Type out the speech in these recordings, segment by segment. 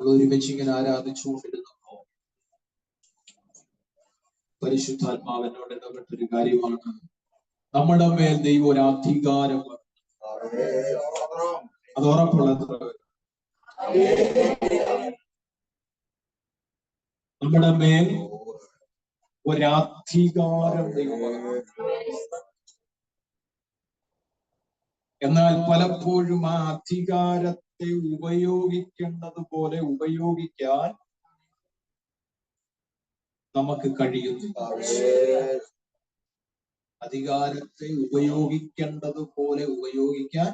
ഒരുമിച്ച് ഇങ്ങനെ ആരാധിച്ചുകൊണ്ടിരുന്നപ്പോ പരിശുദ്ധാത്മാവിനോട് ഇടപെട്ടൊരു കാര്യമാണ്, നമ്മുടെ മേൽ ദൈവം ഒരു അധികാരം. അത് ഉറപ്പുള്ളത്. നമ്മുടെ മേൽ ഒരധികാരം ദൈവമാണ്. എന്നാൽ പലപ്പോഴും ആ അധികാരത്തെ ഉപയോഗിക്കേണ്ടത് പോലെ ഉപയോഗിക്കാൻ നമുക്ക് കഴിയുന്നില്ല. അധികാരത്തെ ഉപയോഗിക്കേണ്ടത് പോലെ ഉപയോഗിക്കാൻ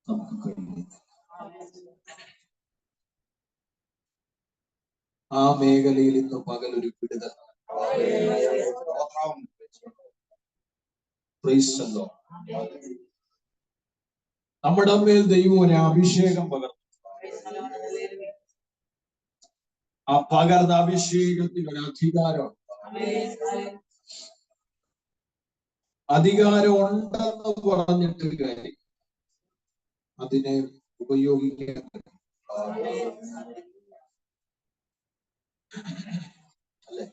നമുക്ക് കഴിയുന്നില്ല. ആ മേഖലയിൽ ഇന്ന് പകലൊരു വിടുതൽ. നമ്മുടെ മേൽ ദൈവം ഒരു അഭിഷേകം പകർന്നു. ആ പകർന്ന അഭിഷേകത്തിന് ഒരു അധികാരം. അധികാരം ഉണ്ടെന്ന് പറഞ്ഞിട്ട് കാര്യം, അതിനെ ഉപയോഗിക്കാൻ അല്ലേ?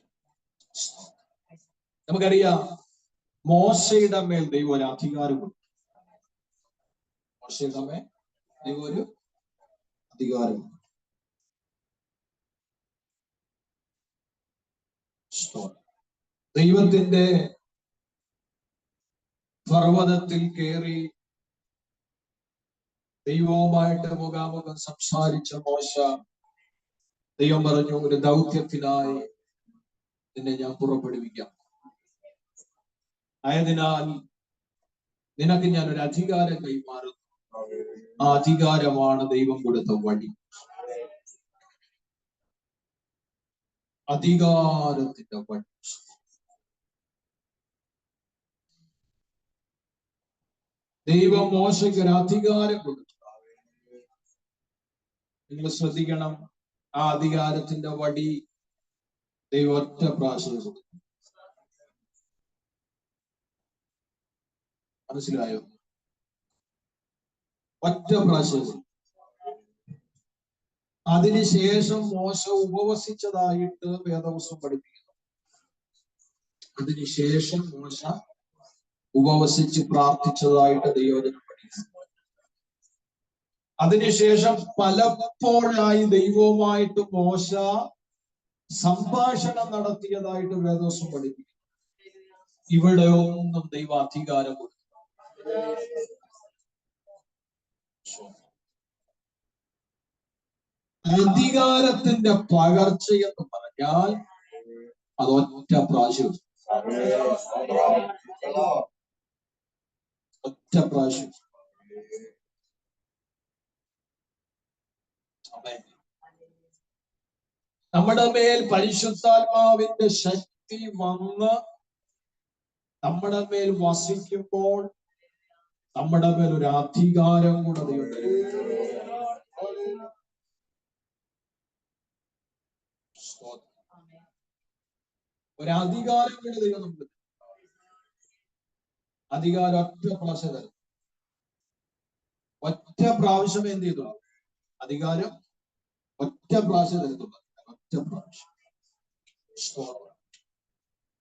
നമുക്കറിയാം, മോശയുടെ മേൽ ദൈവം ഒരു അധികാരമുണ്ട്. മോശയുടെ മേൽ ദൈവം ഒരു അധികാരമുണ്ട്. ദൈവത്തിന്റെ പർവ്വതത്തിൽ കയറി ദൈവവുമായിട്ട് മുഖാമുഖം സംസാരിച്ച മോശ, ദൈവം പറഞ്ഞു, ഒരു ദൗത്യത്തിനായി നിന്നെ ഞാൻ പുറപ്പെടുവിക്കാം. ആയതിനാൽ നിനക്ക് ഞാൻ ഒരു അധികാരം കൈമാറുന്നു. ആ അധികാരമാണ് ദൈവം കൊടുത്ത വഴി. അധികാരത്തിന്റെ വഴി. ദൈവം മോശയ്ക്ക് ഒരു അധികാരം കൊടുത്തു. നിങ്ങൾ ശ്രദ്ധിക്കണം, ആ അധികാരത്തിന്റെ വടി ദൈവം ഒറ്റ പ്രാവശ്യം കൊടുത്തു. മനസ്സിലായോ? ഒറ്റ പ്രാവശ്യം. അതിനുശേഷം മോശ ഉപവസിച്ചതായിട്ട് വേദപുസ്തകം പഠിപ്പിക്കുന്നു. അതിനുശേഷം മോശ ഉപവസിച്ച് പ്രാർത്ഥിച്ചതായിട്ട് ദൈവവചനം പഠിക്കുന്നു. അതിനുശേഷം പലപ്പോഴായി ദൈവവുമായിട്ട് മോശ സംഭാഷണം നടത്തിയതായിട്ട് വേദപുസ്തകം പഠിപ്പിക്കുന്നു. ഇവിടെ ഒന്നും ദൈവ അധികാരം കൊടുത്തു. അധികാരത്തിന്റെ പകർച്ചയെന്ന് പറഞ്ഞാൽ അത് ഒറ്റ പ്രാവശ്യം. ഒറ്റ പ്രാവശ്യം. നമ്മുടെ മേൽ പരിശുദ്ധാത്മാവിന്റെ ശക്തി വന്ന് നമ്മുടെ മേൽ വസിക്കുമ്പോൾ നമ്മുടെ മേൽ ഒരു അധികാരം കൂടെ ദൈവം തരും. ഒരധികാരം കൂടെ ദൈവം നമുക്ക്. അധികാരം ഒറ്റ പ്രാവശ്യം തരും. ഒറ്റ പ്രാവശ്യം എന്ത് ചെയ്തു? അധികാരം ഒറ്റ പ്രാവശ്യം തരുന്നു. ഒറ്റ പ്രാവശ്യം.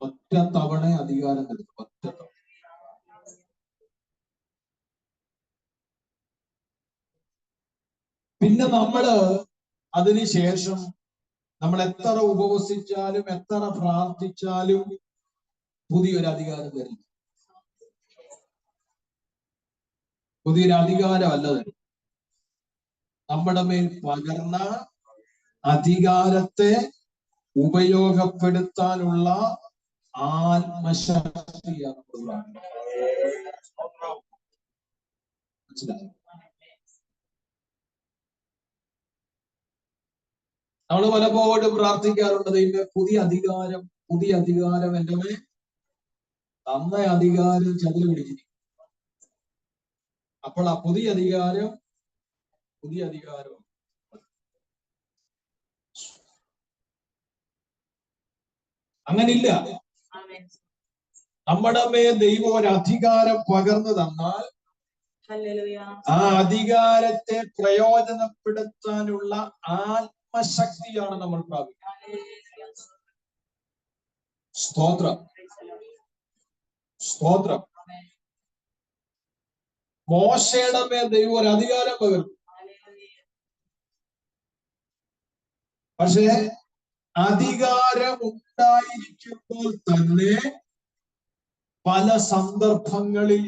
ഒറ്റ തവണ അധികാരം തരുന്നു. ഒറ്റ തവണ. പിന്നെ നമ്മള് അതിനുശേഷം നമ്മൾ എത്ര ഉപവസിച്ചാലും എത്ര പ്രാർത്ഥിച്ചാലും പുതിയൊരു അധികാരം തരും. പുതിയൊരു അധികാരമല്ല തരും. നമ്മുടെ മേൽ പകർന്ന അധികാരത്തെ ഉപയോഗപ്പെടുത്താനുള്ള ആത്മശക്തിയാണ്. മനസ്സിലായോ? നമ്മൾ പലപ്പോഴും പ്രാർത്ഥിക്കാറുണ്ട്, ദൈവമേ പുതിയ അധികാരം, പുതിയ അധികാരം. എൻ്റെ മേൽ തന്ന അധികാരം ചതിൽ പിടിച്ചിരിക്കും. അപ്പോൾ ആ പുതിയ അധികാരം അങ്ങനില്ല. നമ്മുടെ മേൽ ദൈവം ഒരു അധികാരം പകർന്നു തന്നാൽ ആ അധികാരത്തെ പ്രയോജനപ്പെടുത്താനുള്ള ആത്മശക്തിയാണ് നമ്മൾ പ്രാപിക്കുന്നത്. സ്തോത്രം, സ്തോത്രം. മോശയുടെ മേൽ ദൈവം ഒരു അധികാരം പകർന്നു. പക്ഷേ അധികാരം ഉണ്ടായിരിക്കുമ്പോൾ തന്നെ പല സന്ദർഭങ്ങളിൽ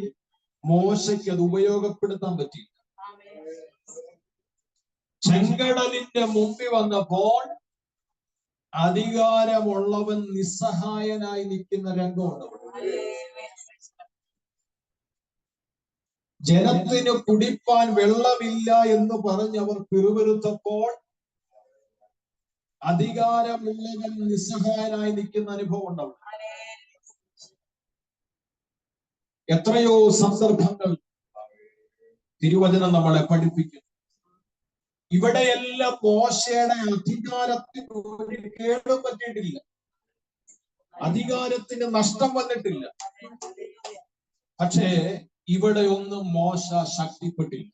മോശയ്ക്ക് അത് ഉപയോഗപ്പെടുത്താൻ പറ്റില്ല. ചെങ്കടലിന്റെ മുമ്പിൽ വന്നപ്പോൾ അധികാരമുള്ളവൻ നിസ്സഹായനായി നിൽക്കുന്ന രംഗമുണ്ട്. ജനത്തിന് കുടിപ്പാൻ വെള്ളമില്ല എന്ന് പറഞ്ഞവർ പിറുപിറുത്തപ്പോൾ അധികാരമുള്ളവൻ നിസ്സഹായനായി നിൽക്കുന്ന അനുഭവം ഉണ്ടാവും. എത്രയോ സന്ദർഭങ്ങൾ തിരുവചനം നമ്മളെ പഠിപ്പിക്കുന്നു. ഇവിടെയെല്ലാം മോശയുടെ അധികാരത്തിന് ഒരു കേടും പറ്റിയിട്ടില്ല, അധികാരത്തിന് നഷ്ടം വന്നിട്ടില്ല. പക്ഷേ ഇവിടെ ഒന്നും മോശ ശക്തിപ്പെട്ടില്ല.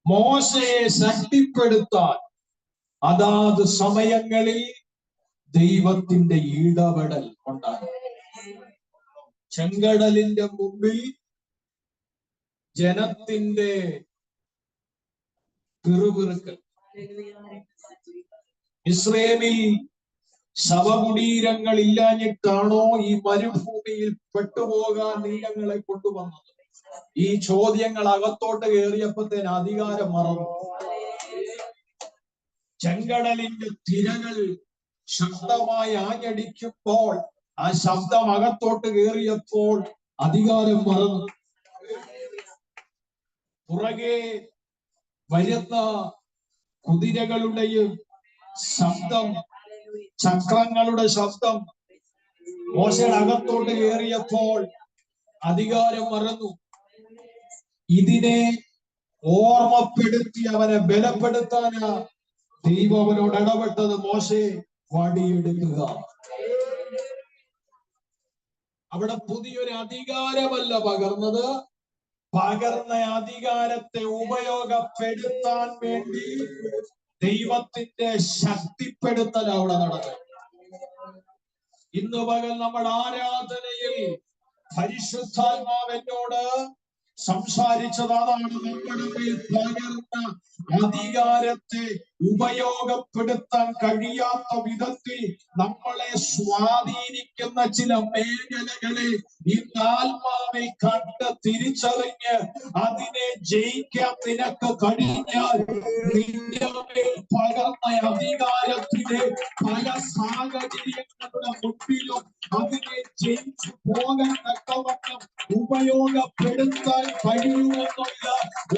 മോശയെ ശക്തിപ്പെടുത്താൻ അതാത് സമയങ്ങളിൽ ദൈവത്തിന്റെ ഇടപെടൽ ഉണ്ടായി. ചെങ്കടലിന്റെ മുമ്പിൽ ജനത്തിന്റെ പിറുപിറുക്കൽ, ഇസ്രയേലിൽ ശവകുടീരങ്ങൾ ഇല്ലാഞ്ഞിട്ടാണോ ഈ മരുഭൂമിയിൽ പെട്ടുപോകാൻ നീലങ്ങളെ കൊണ്ടുവന്നത്? ഈ ചോദ്യങ്ങൾ അകത്തോട്ട് കയറിയപ്പോഴത്തേന് അധികാരം മറന്നു. ചെങ്കടലിന്റെ തിരകൾ ശക്തമായി ആഞ്ഞടിക്കുമ്പോൾ ആ ശബ്ദം അകത്തോട്ട് കയറിയപ്പോൾ അധികാരം മറന്നു. പുറകെ വരുന്ന കുതിരകളുടെയും ശബ്ദം, ചക്രങ്ങളുടെ ശബ്ദം മോശയുടെ അകത്തോട്ട് കയറിയപ്പോൾ അധികാരം മറന്നു. ഇതിനെ ഓർമ്മപ്പെടുത്തി അവനെ ബലപ്പെടുത്താനാ ദൈവം അവനോട് ഇടപെട്ടത്. മോശെ വടിയെടുക്കുക. അവിടെ പുതിയൊരു അധികാരമല്ല പകർന്നത്, പകർന്ന അധികാരത്തെ ഉപയോഗപ്പെടുത്താൻ വേണ്ടി ദൈവത്തിന്റെ ശക്തിപ്പെടുത്തൽ അവിടെ നടന്നു. ഇന്ന് പകൽ നമ്മുടെ ആരാധനയിൽ പരിശുദ്ധാത്മാവ് എന്നോട് സംസാരിച്ചത് അതാണ്. നമ്മുടെ മേൽ പകർന്ന അധികാരത്തെ ഉപയോഗപ്പെടുത്താൻ കഴിയാത്ത വിധത്തിൽ നമ്മളെ സ്വാധീനിക്കുന്ന ചില മേഖലകളെ ഇന്ന് ആത്മാവിൽ കണ്ട് തിരിച്ചറിഞ്ഞ് അതിനെ ജയിക്കാൻ നിനക്ക് കഴിഞ്ഞാൽ നിന്റെ മേൽ പകർന്ന അധികാരത്തിലെ പല സാഹചര്യങ്ങളുടെ മുൻപിലും അതിനെ ജയിച്ചു പോകാൻ തക്കവണ്ണം ഉപയോഗപ്പെടുത്താൻ കഴിയുമെന്നുള്ള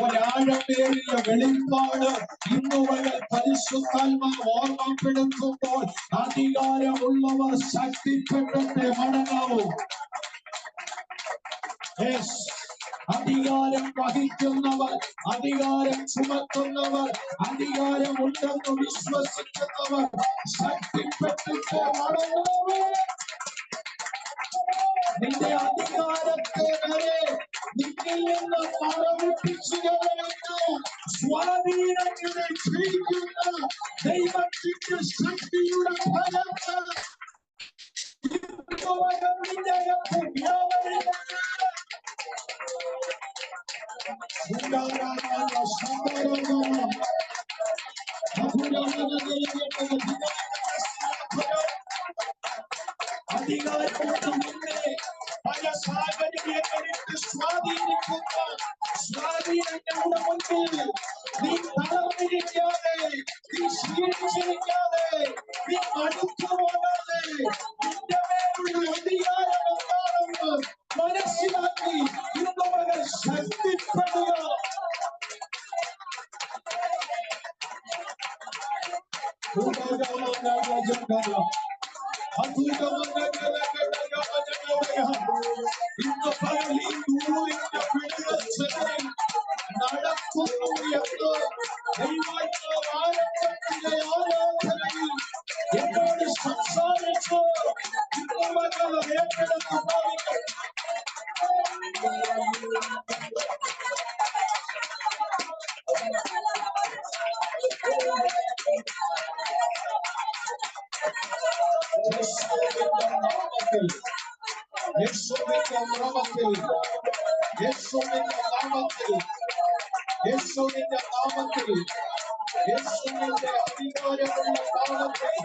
ഒരാഴമേറിയ വെളിപ്പാട് ഇന്നുവരെ പരിശുദ്ധാത്മാവ് ഓർമ്മപ്പെടുത്തുമ്പോൾ അധികാരമുള്ളവർ ശക്തിപ്പെടട്ടെ, മടങ്ങാവൂ. അധികാരം വഹിക്കുന്നവർ, അധികാരം ചുമക്കുന്നവർ, അധികാരമുണ്ടെന്ന് വിശ്വസിക്കുന്നവർ ശക്തിപ്പെട്ടിട്ട് മടങ്ങാവൂ. നിന്റെ അധികാരത്തെ വരെ നിന്നിൽ നിന്ന് മറവിപ്പിച്ചു കളയുന്ന സ്വാധീനങ്ങളെ ജയിക്കുന്ന ദൈവത്തിന്റെ ശക്തിയുടെ ഫലത്തെ അധികാരത്തിന്റെ പല സാഹചര്യങ്ങളിട്ട് സ്വാധീനങ്ങളുടെ മുൻപിൽ നീ തളർന്നിരിക്കാതെ, നീ ക്ഷീണിച്ചിരിക്കാതെ, നീ മടുത്തു പോകാതെ നിന്റെ മേലുള്ള അധികാരം എന്താണെന്ന് മനസ്സിലാക്കി ഇന്ന് മകൾ ശക്തിപ്പെടുക. ഇന്ന് പകലി ദൂരിന്റെ പിടിവച്ചതിൽ നടക്കുന്നു എന്ന് ദൈവാത്മാവ് ആരംഭത്തിലെ ആരാധനയിൽ എന്നോട് സംസാരിച്ചു. ഇന്ന് മകൾ ഏറ്റെടുത്ത് ഭാവിക്കും. നാമത്തിൽ, യേശുവിന്റെ നാമത്തിൽ, യേശുവിന്റെ നാമത്തിൽ, യേശുവിന്റെ നാമത്തിൽ, യേശുവിന്റെ അധികാരമുള്ള നാമത്തിൽ,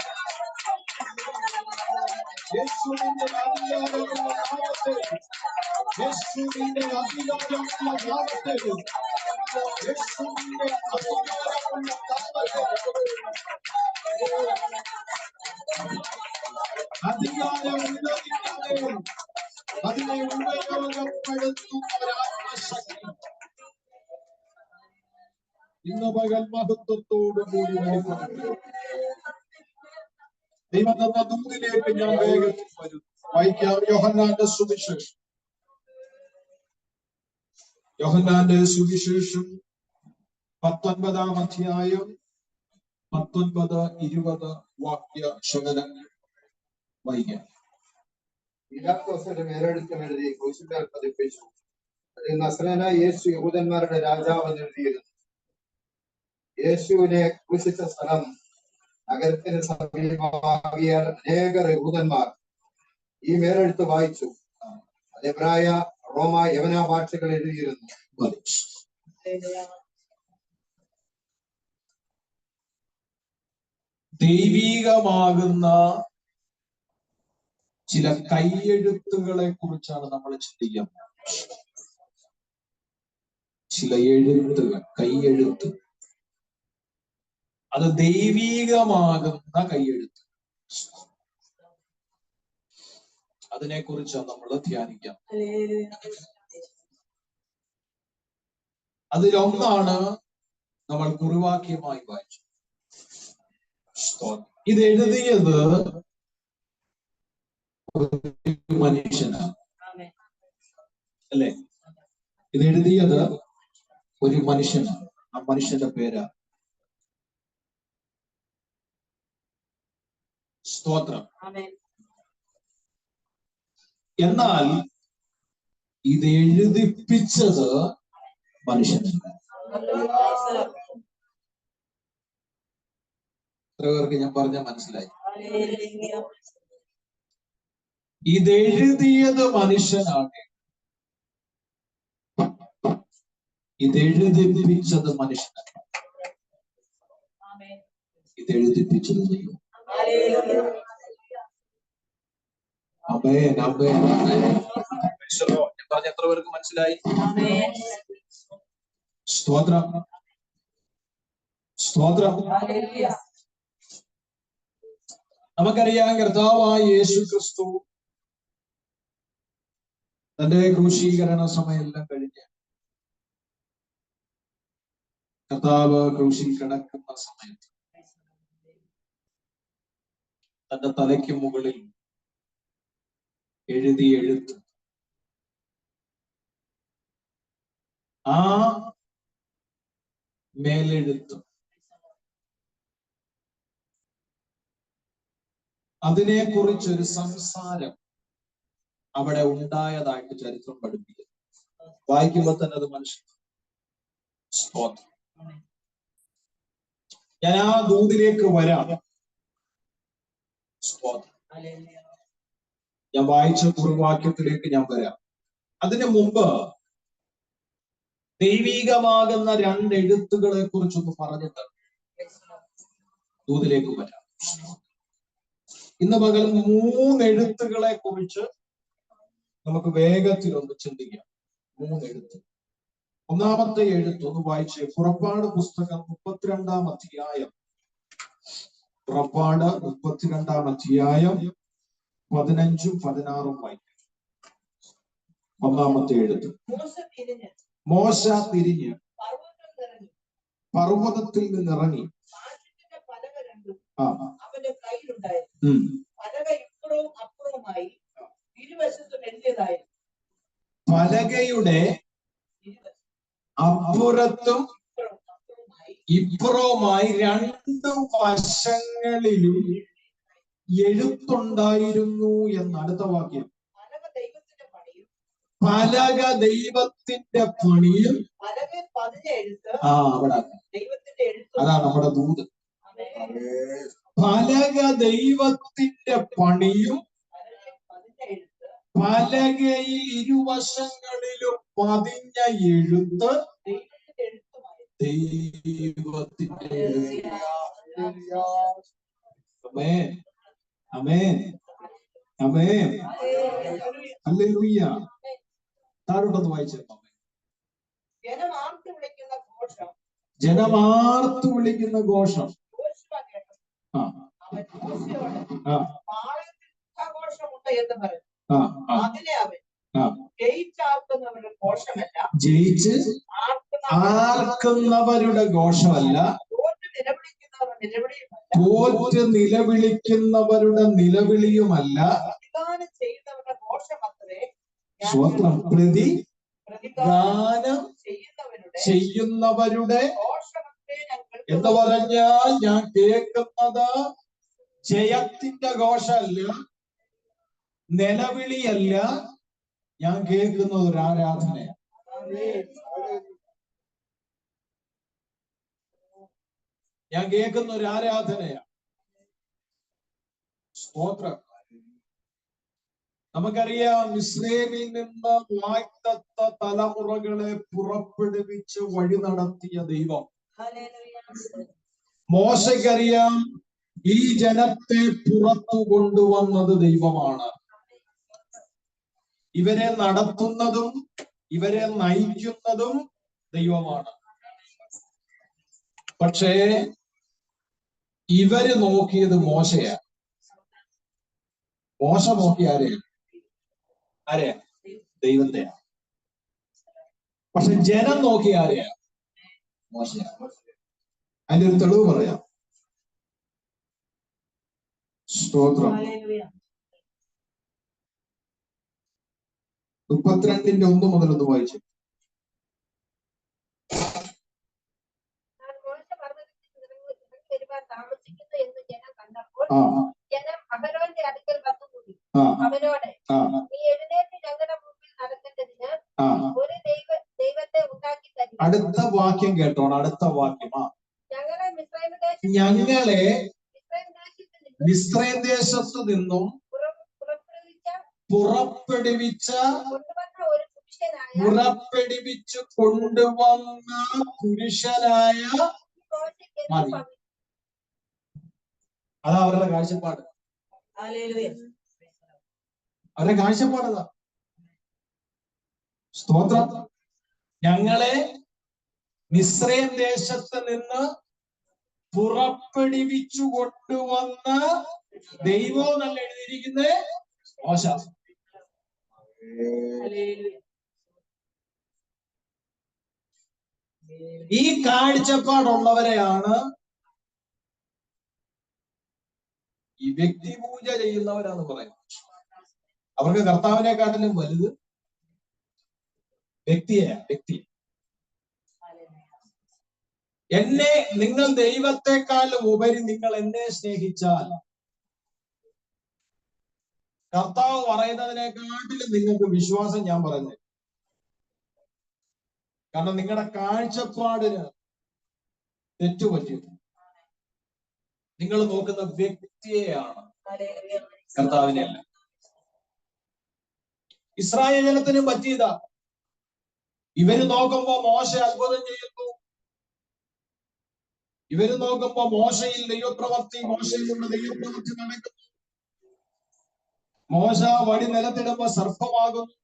യേശുവിന്റെ അധികാരമുള്ള നാമത്തിൽ, യേശുവിന്റെ അധികാരമുള്ള നാമത്തിൽ, യേശുവിന്റെ അധികാരമുള്ള നാമത്തിൽ അധികാരമുള്ളതിന്റെ അതിനെ ഉപയോഗപ്പെടുത്തുന്ന ഒരാത്മശക്തി ഇന്ന് പകൽ മഹത്വത്തോടുകൂടി വെളിപ്പെടുന്നു. ദൈവം തന്ന ദൂതിലേക്ക് ഞാൻ വേഗത്തിൽ വരും. വായിക്കാം യോഹന്നാന്റെ സുവിശേഷം. യോഹന്നാന്റെ സുവിശേഷം 19-ാം അധ്യായം 19-20 വാക്യ ശകലങ്ങൾ വായിക്കാം. പിലാത്തോസിന്റെ മേലെഴുത്തും എഴുതി ക്രൂശിന്മേൽ പതിപ്പിച്ചു. അതിൽ നസറേനായ യേശു യഹൂദന്മാരുടെ രാജാവെന്ന് എഴുതിയിരുന്നു. യേശുവിനെ ക്രൂശിച്ച സ്ഥലം നഗരത്തിന് സമീപമാകിയാൽ അനേകർ യഹൂദന്മാർ ഈ മേലെഴുത്ത് വായിച്ചു. അത് എബ്രായ, റോമ, യവന ഭാഷകൾ എഴുതിയിരുന്നു. ദൈവീകമാകുന്ന ചില കൈയെഴുത്തുകളെ കുറിച്ചാണ് നമ്മൾ ചിന്തിക്കുന്നത്. ചില എഴുത്തുകൾ, കൈയെഴുത്ത്, അത് ദൈവീകമാകുന്ന കൈയെഴുത്ത്. അതിനെ കുറിച്ചാണ് നമ്മൾ ധ്യാനിക്കാം. അതിലൊന്നാണ് നമ്മൾ കുറിവാക്യമായി വായിച്ചു. ഇത് എഴുതിയത് മനുഷ്യനാണ്, അല്ലെ? ഇത് എഴുതിയത് ഒരു മനുഷ്യനാണ്. ആ മനുഷ്യന്റെ പേര് സ്തോത്രം. എന്നാൽ ഇത് എഴുതിപ്പിച്ചത് മനുഷ്യനല്ല. എത്ര പേർക്ക് ഞാൻ പറഞ്ഞ മനസ്സിലായി? ഇതെഴുതിയത് മനുഷ്യനാണ്, ഇതെഴുതിപ്പിച്ചത് മനുഷ്യനാണ്, ഇതെഴുതിപ്പിച്ചത് ദൈവം. ആമേൻ, ആമേൻ, ആമേൻ. ഞാൻ പറഞ്ഞ എത്ര പേർക്ക് മനസ്സിലായി? സ്തോത്രം, സ്തോത്രം. നമുക്കറിയാം, കർത്താവായ യേശു ക്രിസ്തു തന്റെ ക്രൂശീകരണ സമയമെല്ലാം കഴിഞ്ഞ് കർത്താവ് ക്രൂശിൽ കിടക്കുന്ന സമയത്ത് തന്റെ തലയ്ക്ക് മുകളിൽ എഴുതിയ എഴുത്ത്, ആ മേലെഴുത്ത്, അതിനെ കുറിച്ചൊരു സംസാരം അവിടെ ഉണ്ടായതായിട്ട് ചരിത്രം പഠിപ്പിക്കുന്നു. വായിക്കുമ്പോൾ തന്നെ അത് മനസ്സിലാവും. ഞാൻ ആ ദൂതിലേക്ക് വരാം. ഞാൻ വായിച്ച കുറിവാക്യത്തിലേക്ക് ഞാൻ വരാം. അതിനു മുമ്പ് ദൈവികമാകുന്ന 2 എഴുത്തുകളെ കുറിച്ചൊന്ന് പറഞ്ഞിട്ട് ദൂതിലേക്ക് വരാം. ഇന്ന് പകൽ 3 എഴുത്തുകളെ കുറിച്ച് നമുക്ക് വേഗത്തിൽ ഒന്ന് ചിന്തിക്കാം. 3 എഴുത്ത്. ഒന്നാമത്തെ എഴുത്ത് ഒന്ന് വായിച്ചേ. പുറപ്പാട് പുസ്തകം 32-ാം അധ്യായം. പുറപ്പാട് 32-ാം അധ്യായം 15-ഉം 16-ഉം വായിക്കാം. ഒന്നാമത്തെ എഴുത്ത്. മോശ തിരിഞ്ഞ് പർവ്വതത്തിൽ നിന്നിറങ്ങി. അവന്റെ കയ്യിലുണ്ടായിരുന്നു. പലക ഇപ്പുറവും അപ്പുറവുമായി ഇരുവശത്തും എഴുതിയതായിരുന്നു. പലകയുടെ അപ്പുറത്തും ഇപ്പുറവുമായി 2 വശങ്ങളിലും എഴുത്തുണ്ടായിരുന്നു എന്ന് അടുത്ത വാക്യം. പലക ദൈവത്തിന്റെ പണിയും അവിടെ അതാണ് നമ്മുടെ ദൂത്. പലക ദൈവത്തിന്റെ പണിയും പലകയിൽ ഇരുവശങ്ങളിലും പതിഞ്ഞ എഴുത്ത് ദൈവത്തിന്റെ. ആമേൻ, ആമേൻ, ആമേൻ, ഹല്ലേലൂയ. താഴോട്ടൊന്ന് വായിച്ചേക്കാം. ജനമാർത്ത് വിളിക്കുന്ന ഘോഷം, ജനമാർത്ത് വിളിക്കുന്ന ഘോഷം. ആ അവൻ മോശയോട് ആ പാളയത്തിൽ ഘോഷമുണ്ട് എന്ന് പറഞ്ഞു. ആ അതിനെ അവൻ ആ ജയിച്ചാർക്കുന്നവരുടെ ഘോഷമല്ല, ജയിച്ച് ആർക്കുന്നവരുടെ ഘോഷമല്ല, തോറ്റ് നിലവിളിക്കുന്നവരുടെ നിലവിളിയുമല്ല, തോറ്റ് നിലവിളിക്കുന്നവരുടെ നിലവിളിയുമല്ല, പ്രതിഗാനം ചെയ്യുന്നവരുടെ ഘോഷമത്രേ. സ്വത്രം പ്രതിഗാനം ഗാനം ചെയ്യുന്നവരുടെ ഘോഷമത്രേ ഞങ്ങൾ എന്ന് പറഞ്ഞാൽ ഞാൻ കേൾക്കുന്നത് ജയത്തിന്റെ ഘോഷമല്ല, നിലവിളിയല്ല, ഞാൻ കേൾക്കുന്നത് ഒരു ആരാധനയാണ്. ഞാൻ കേൾക്കുന്ന ഒരു ആരാധനയാണ്. സ്തോത്രം. നമുക്കറിയാം, ഇസ്രയേലിൽ നിന്ന് വാഗ്ദത്ത തലമുറകളെ പുറപ്പെടുവിച്ച് വഴി നടത്തിയ ദൈവം. മോശയ്ക്കറിയാം, ഈ ജനത്തെ പുറത്തു കൊണ്ടുവന്നത് ദൈവമാണ്. ഇവരെ നടത്തുന്നതും ഇവരെ നയിക്കുന്നതും ദൈവമാണ്. പക്ഷേ ഇവര് നോക്കിയത് മോശയാണ്. മോശ നോക്കി ആരെയാണ്? ദൈവത്തെയാണ്. പക്ഷെ ജനം നോക്കി ആരെയാണ്? മോശയാണ്. അതിന്റെ ഒരു തെളിവ് പറയാം. സ്തോത്രം. 32:1 മുതൽ ഒന്ന് വായിച്ചു. താമസിക്കുന്നു എന്ന് ജനം കണ്ടപ്പോൾ ജനം അഹരോന്റെ അടുക്കൽ വന്നുകൂടി അവനോട്, നീ എഴുന്നേറ്റ് ഞങ്ങളുടെ മുമ്പിൽ നടക്കേണ്ടതിന് ഒരു ദൈവത്തെ ഉണ്ടാക്കി തരിക. അടുത്ത വാക്യം കേട്ടോണം. അടുത്ത വാക്യം, ഞങ്ങളെ മിസ്രയീം ദേശത്തു നിന്നും പുറപ്പെടുവിച്ച് കൊണ്ടുവന്ന പുരുഷനായ മതി. അതാ അവരുടെ കാഴ്ചപ്പാട്. അവരുടെ കാഴ്ചപ്പാടതാ. സ്തോത്രം. ഞങ്ങളെ മിസ്രയീം ദേശത്ത് നിന്ന് പുറപ്പെടുവിച്ചു കൊണ്ടുവന്ന ദൈവം എന്നല്ല എഴുതിയിരിക്കുന്നത്, മോശ. ഈ കാഴ്ചപ്പാടുള്ളവരെയാണ് ഈ വ്യക്തി പൂജ ചെയ്യുന്നവരാന്ന് പറയുന്നത്. അവർക്ക് കർത്താവിനെക്കാട്ടിലും വലുത് വ്യക്തി. എന്നെ, നിങ്ങൾ ദൈവത്തെക്കാളും ഉപരി നിങ്ങൾ എന്നെ സ്നേഹിച്ചാൽ കർത്താവ് പറയുന്നതിനെക്കാട്ടിലും നിങ്ങൾക്ക് വിശ്വാസം ഞാൻ പറയുന്നത്. കാരണം നിങ്ങളുടെ കാഴ്ചപ്പാടിന് തെറ്റുപറ്റിയിട്ടുണ്ട്. നിങ്ങൾ നോക്കുന്ന വ്യക്തിയെയാണ്, കർത്താവിനെ അല്ല. ഇസ്രായേൽ ജനത്തിന് പറ്റിയതാ. ഇവര് നോക്കുമ്പോ മോശ അത്ഭുതം ചെയ്യുന്നു. ഇവര് നോക്കുമ്പോ മോശയിൽ ദൈവപ്രവർത്തി, മോശയിലുള്ള ദൈവപ്രവർത്തി നടക്കുന്നു. മോശ വടി നിലത്തിടുമ്പോ സർപ്പമാകുന്നു.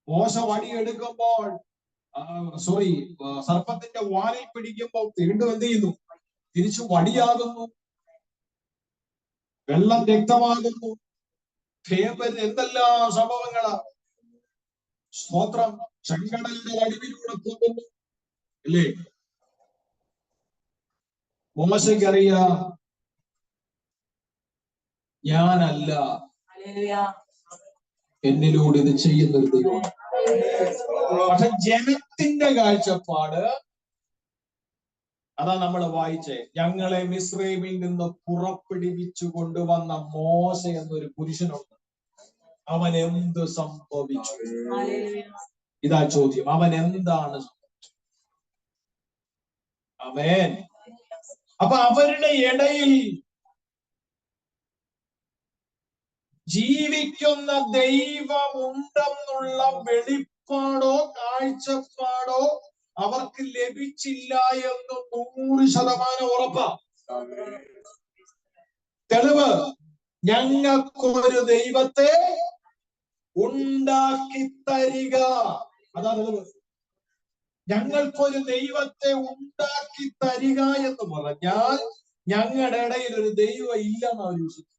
മോശ വടി എടുക്കുമ്പോൾ സർപ്പത്തിന്റെ വാലിൽ പിടിക്കുമ്പോൾ വീണ്ടും എന്ത് ചെയ്യുന്നു? തിരിച്ചു വടിയാകുന്നു. വെള്ളം രക്തമാകുന്നു. എന്തെല്ലാം സംഭവങ്ങളാ. സ്തോത്രം. ചെങ്കടലിന്റെ നടുവിലൂടെ പോകുന്നു അല്ലേ? മോശയ്ക്കറിയാം, ഞാനല്ല, എന്നിലൂടെ ഇത് ചെയ്യുന്നൊരു ദൈവം. പക്ഷെ ജനത്തിന്റെ കാഴ്ചപ്പാട് അതാ നമ്മൾ വായിച്ചേ. ഞങ്ങളെ മിസ്രയീമിൽ നിന്ന് പുറപ്പെടുവിച്ചു കൊണ്ടുവന്ന മോശ എന്നൊരു പുരുഷനുണ്ട്. അവൻ എന്ത് സംഭവിച്ചു? ഇതാ ചോദ്യം. അവൻ എന്താണ് സംഭവിച്ചത്? ആമേൻ. അപ്പൊ അവരുടെ ഇടയിൽ ജീവിക്കുന്ന ദൈവമുണ്ടെന്നുള്ള വെളിപ്പാടോ കാഴ്ചപ്പാടോ അവർക്ക് ലഭിച്ചില്ല എന്ന് 100% ഉറപ്പാ. തെളിവ്, ഞങ്ങൾക്കൊരു ദൈവത്തെ ഉണ്ടാക്കി തരിക. അതാണ് തെളിവ്. ഞങ്ങൾക്കൊരു ദൈവത്തെ ഉണ്ടാക്കി തരിക എന്ന് പറഞ്ഞാൽ ഞങ്ങളുടെ ഇടയിൽ ഒരു ദൈവം ഇല്ലെന്ന് അവർ വിശ്വസിച്ചു.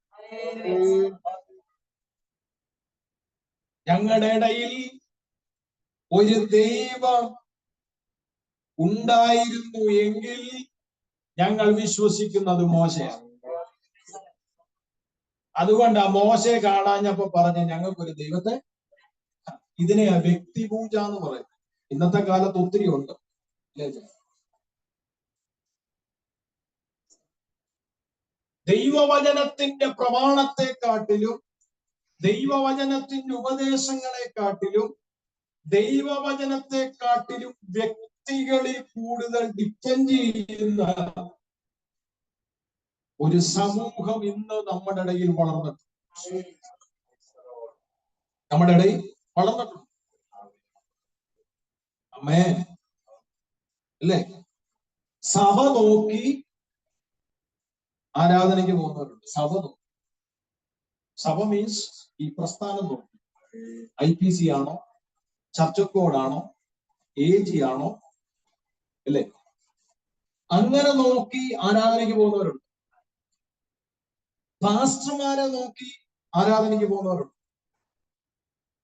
ഞങ്ങളുടെ ഇടയിൽ ഒരു ദൈവം ഉണ്ടായിരുന്നു എങ്കിൽ ഞങ്ങൾ വിശ്വസിക്കുന്നത് മോശയാണ്. അതുകൊണ്ടാ മോശയെ കാണാഞ്ഞപ്പോ പറഞ്ഞ ഞങ്ങൾക്കൊരു ദൈവത്തെ. ഇതിനെ വ്യക്തിപൂജ എന്ന് പറയും. ഇന്നത്തെ കാലത്ത് ഒത്തിരി ഉണ്ട്. ദൈവവചനത്തിന്റെ പ്രമാണത്തെക്കാട്ടിലും ദൈവവചനത്തിന്റെ ഉപദേശങ്ങളെക്കാട്ടിലും ദൈവവചനത്തെക്കാട്ടിലും വ്യക്തികളിൽ കൂടുതൽ ഡിപ്പെൻഡ് ചെയ്യുന്ന ഒരു സമൂഹം ഇന്ന് നമ്മുടെ ഇടയിൽ വളർന്നിട്ടുണ്ട്. നമ്മുടെ ഇടയിൽ വളർന്നിട്ടുണ്ട്. അമ്മേ അല്ലേ? സഭ നോക്കി ആരാധനയ്ക്ക് പോകുന്നവരുണ്ട്. സഭ മീൻസ് ഈ പ്രസ്ഥാനം നോക്കി. IPC ആണോ, ചർച്ച് കോഡാണോ, AG ആണോ, അല്ലേ? അങ്ങനെ നോക്കി ആരാധനയ്ക്ക് പോകുന്നവരുണ്ട്. പാസ്റ്റർമാരെ നോക്കി ആരാധനയ്ക്ക് പോകുന്നവരുണ്ട്.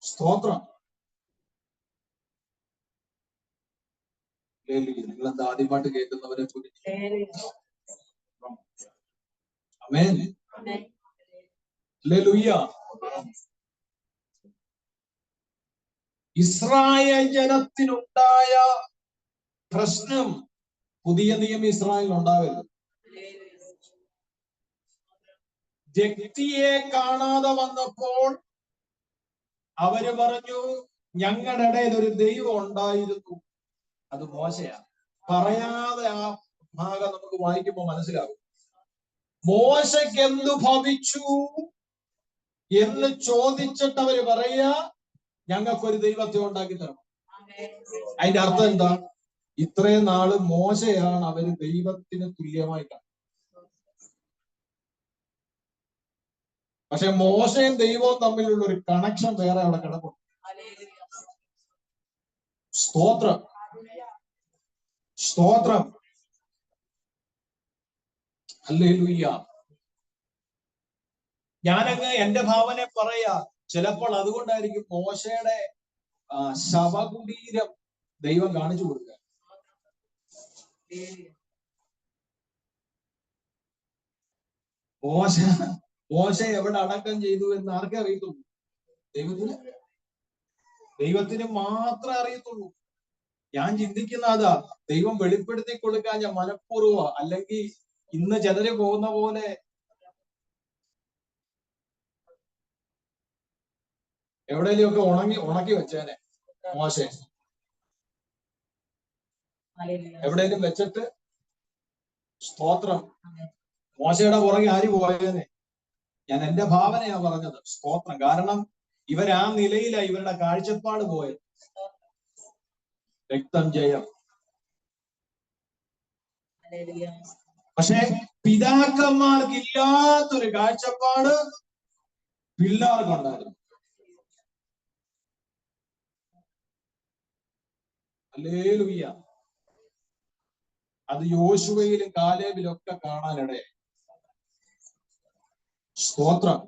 സ്തോത്രം. നിങ്ങളെന്താ ആദ്യമായിട്ട് കേൾക്കുന്നവരെ ആമേൻ. ഹല്ലേലൂയ. ഇസ്രായേൽ ജനത്തിനുണ്ടായ പ്രശ്നം പുതിയ നിയമ ഇസ്രായേലിൽ ഉണ്ടാവരുത്. വ്യക്തിയെ കാണാതെ വന്നപ്പോൾ അവര് പറഞ്ഞു ഞങ്ങളുടെ ഇടയിൽ ഒരു ദൈവം ഉണ്ടായിരുന്നു, അത് മോശയാണ്. പറയാതെ ആ ഭാഗം നമുക്ക് വായിക്കുമ്പോൾ മനസ്സിലാകും. മോശയ്ക്ക് എന്തു ഭവിച്ചു എന്ന് ചോദിച്ചിട്ട് അവര് പറയാ ഞങ്ങൾക്കൊരു ദൈവത്തെ ഉണ്ടാക്കി തരണം. അതിന്റെ അർത്ഥം എന്താ? ഇത്രയും നാള് മോശയാണ് അവര് ദൈവത്തിന് തുല്യമായി കാണുന്നത്. പക്ഷെ മോശയും ദൈവവും തമ്മിലുള്ള ഒരു കണക്ഷൻ വേറെ അവിടെ കിടക്കും. സ്തോത്രം, സ്തോത്രം. ഹല്ലേലൂയ. ഞാനങ്ങ് എന്റെ ഭാവന പറയാ, ചിലപ്പോൾ അതുകൊണ്ടായിരിക്കും മോശയുടെ ശവകുടീരം ദൈവം കാണിച്ചു കൊടുക്കുക. മോശ എവിടെ അടക്കം ചെയ്തു എന്ന് ആർക്കേ അറിയത്തുള്ളൂ? ദൈവത്തിന് മാത്രമേ അറിയത്തുള്ളൂ. ഞാൻ ചിന്തിക്കുന്ന അതാ, ദൈവം വെളിപ്പെടുത്തി കൊടുക്കാൻ ഞാൻ മനഃപൂർവ്വ, അല്ലെങ്കിൽ ഇന്ന് ചിലര് പോകുന്ന പോലെ എവിടെയൊക്കെ ഉണക്കി വെച്ചേനെ. മോശ എവിടെയെങ്കിലും വെച്ചിട്ട് സ്തോത്രം. മോശയുടെ പുറകെ ആര് പോയേനെ? ഞാൻ എന്റെ ഭാവനയാ പറഞ്ഞത്. സ്തോത്രം. കാരണം ഇവരാ നിലയിലാ ഇവരുടെ കാഴ്ചപ്പാട് പോയത്. രക്തം ജയം. പക്ഷെ പിതാക്കന്മാർക്ക് ഇല്ലാത്തൊരു കാഴ്ചപ്പാട് പിള്ളേർക്കുണ്ടായിരുന്നു. ഹല്ലേലൂയ. അത് യോശുവയിലും കാലേബിലും ഒക്കെ കാണാനിടയായി. സ്തോത്രം.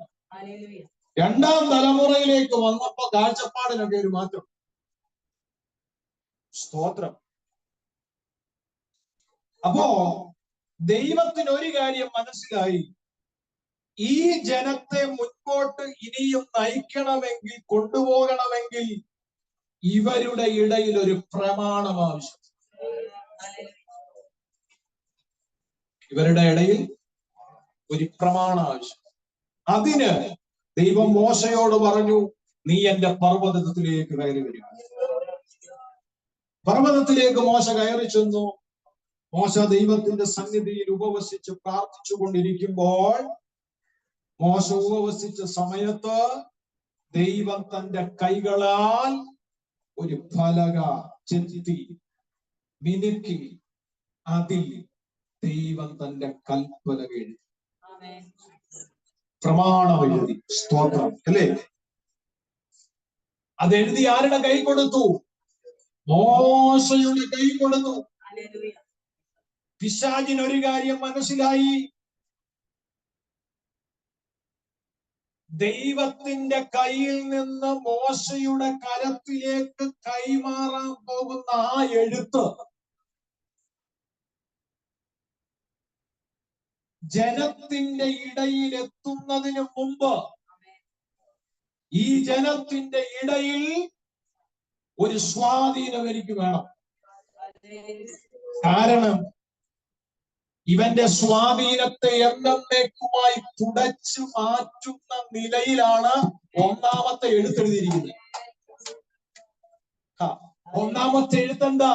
രണ്ടാം തലമുറയിലേക്ക് വന്നപ്പോ കാഴ്ചപ്പാടിനൊക്കെ ഒരു മാറ്റം. സ്തോത്രം. അപ്പോ ദൈവത്തിന് ഒരു കാര്യം മനസ്സിലായി, ഈ ജനത്തെ മുൻപോട്ട് ഇനിയും നയിക്കണമെങ്കിൽ, കൊണ്ടുപോകണമെങ്കിൽ ഇവരുടെ ഇടയിൽ ഒരു പ്രമാണം ആവശ്യം. ഇവരുടെ ഇടയിൽ ഒരു പ്രമാണം ആവശ്യം. അതിന് ദൈവം മോശയോട് പറഞ്ഞു, നീ എന്റെ പർവ്വതത്തിലേക്ക് കയറി വരിക. പർവ്വതത്തിലേക്ക് മോശ കയറി ചെന്നു. മോശ ദൈവത്തിന്റെ സന്നിധിയിൽ ഉപവസിച്ച് പ്രാർത്ഥിച്ചു കൊണ്ടിരിക്കുമ്പോൾ മോശ ഉപവസിച്ച സമയത്ത് ദൈവം തന്റെ കൈകളാൽ ഒരു പലക ചെത്തി മിനുക്കി അതിൽ ദൈവം തന്റെ കൽപ്പലക എഴുതി, പ്രമാണം എഴുതി. സ്തോത്രം അല്ലേ? അതെഴുതി ആരുടെ കൈ കൊടുത്തു? മോശയുടെ കൈ കൊടുത്തു. പിശാചിന് ഒരു കാര്യം മനസ്സിലായി, ദൈവത്തിന്റെ കയ്യിൽ നിന്ന് മോശയുടെ കരത്തിലേക്ക് കൈമാറാൻ പോകുന്ന ആ എഴുത്ത് ജനത്തിന്റെ ഇടയിൽ എത്തുന്നതിന് മുമ്പ് ഈ ജനത്തിന്റെ ഇടയിൽ ഒരു സ്വാധീനം എനിക്ക് വേണം. കാരണം ഇവന്റെ സ്വാധീനത്തെ എന്നേക്കുമായി തുടച്ചു മാറ്റുന്ന നിലയിലാണ് ഒന്നാമത്തെ എഴുത്തെഴുതിയിരിക്കുന്നത്. ഒന്നാമത്തെ എഴുത്തെന്താ?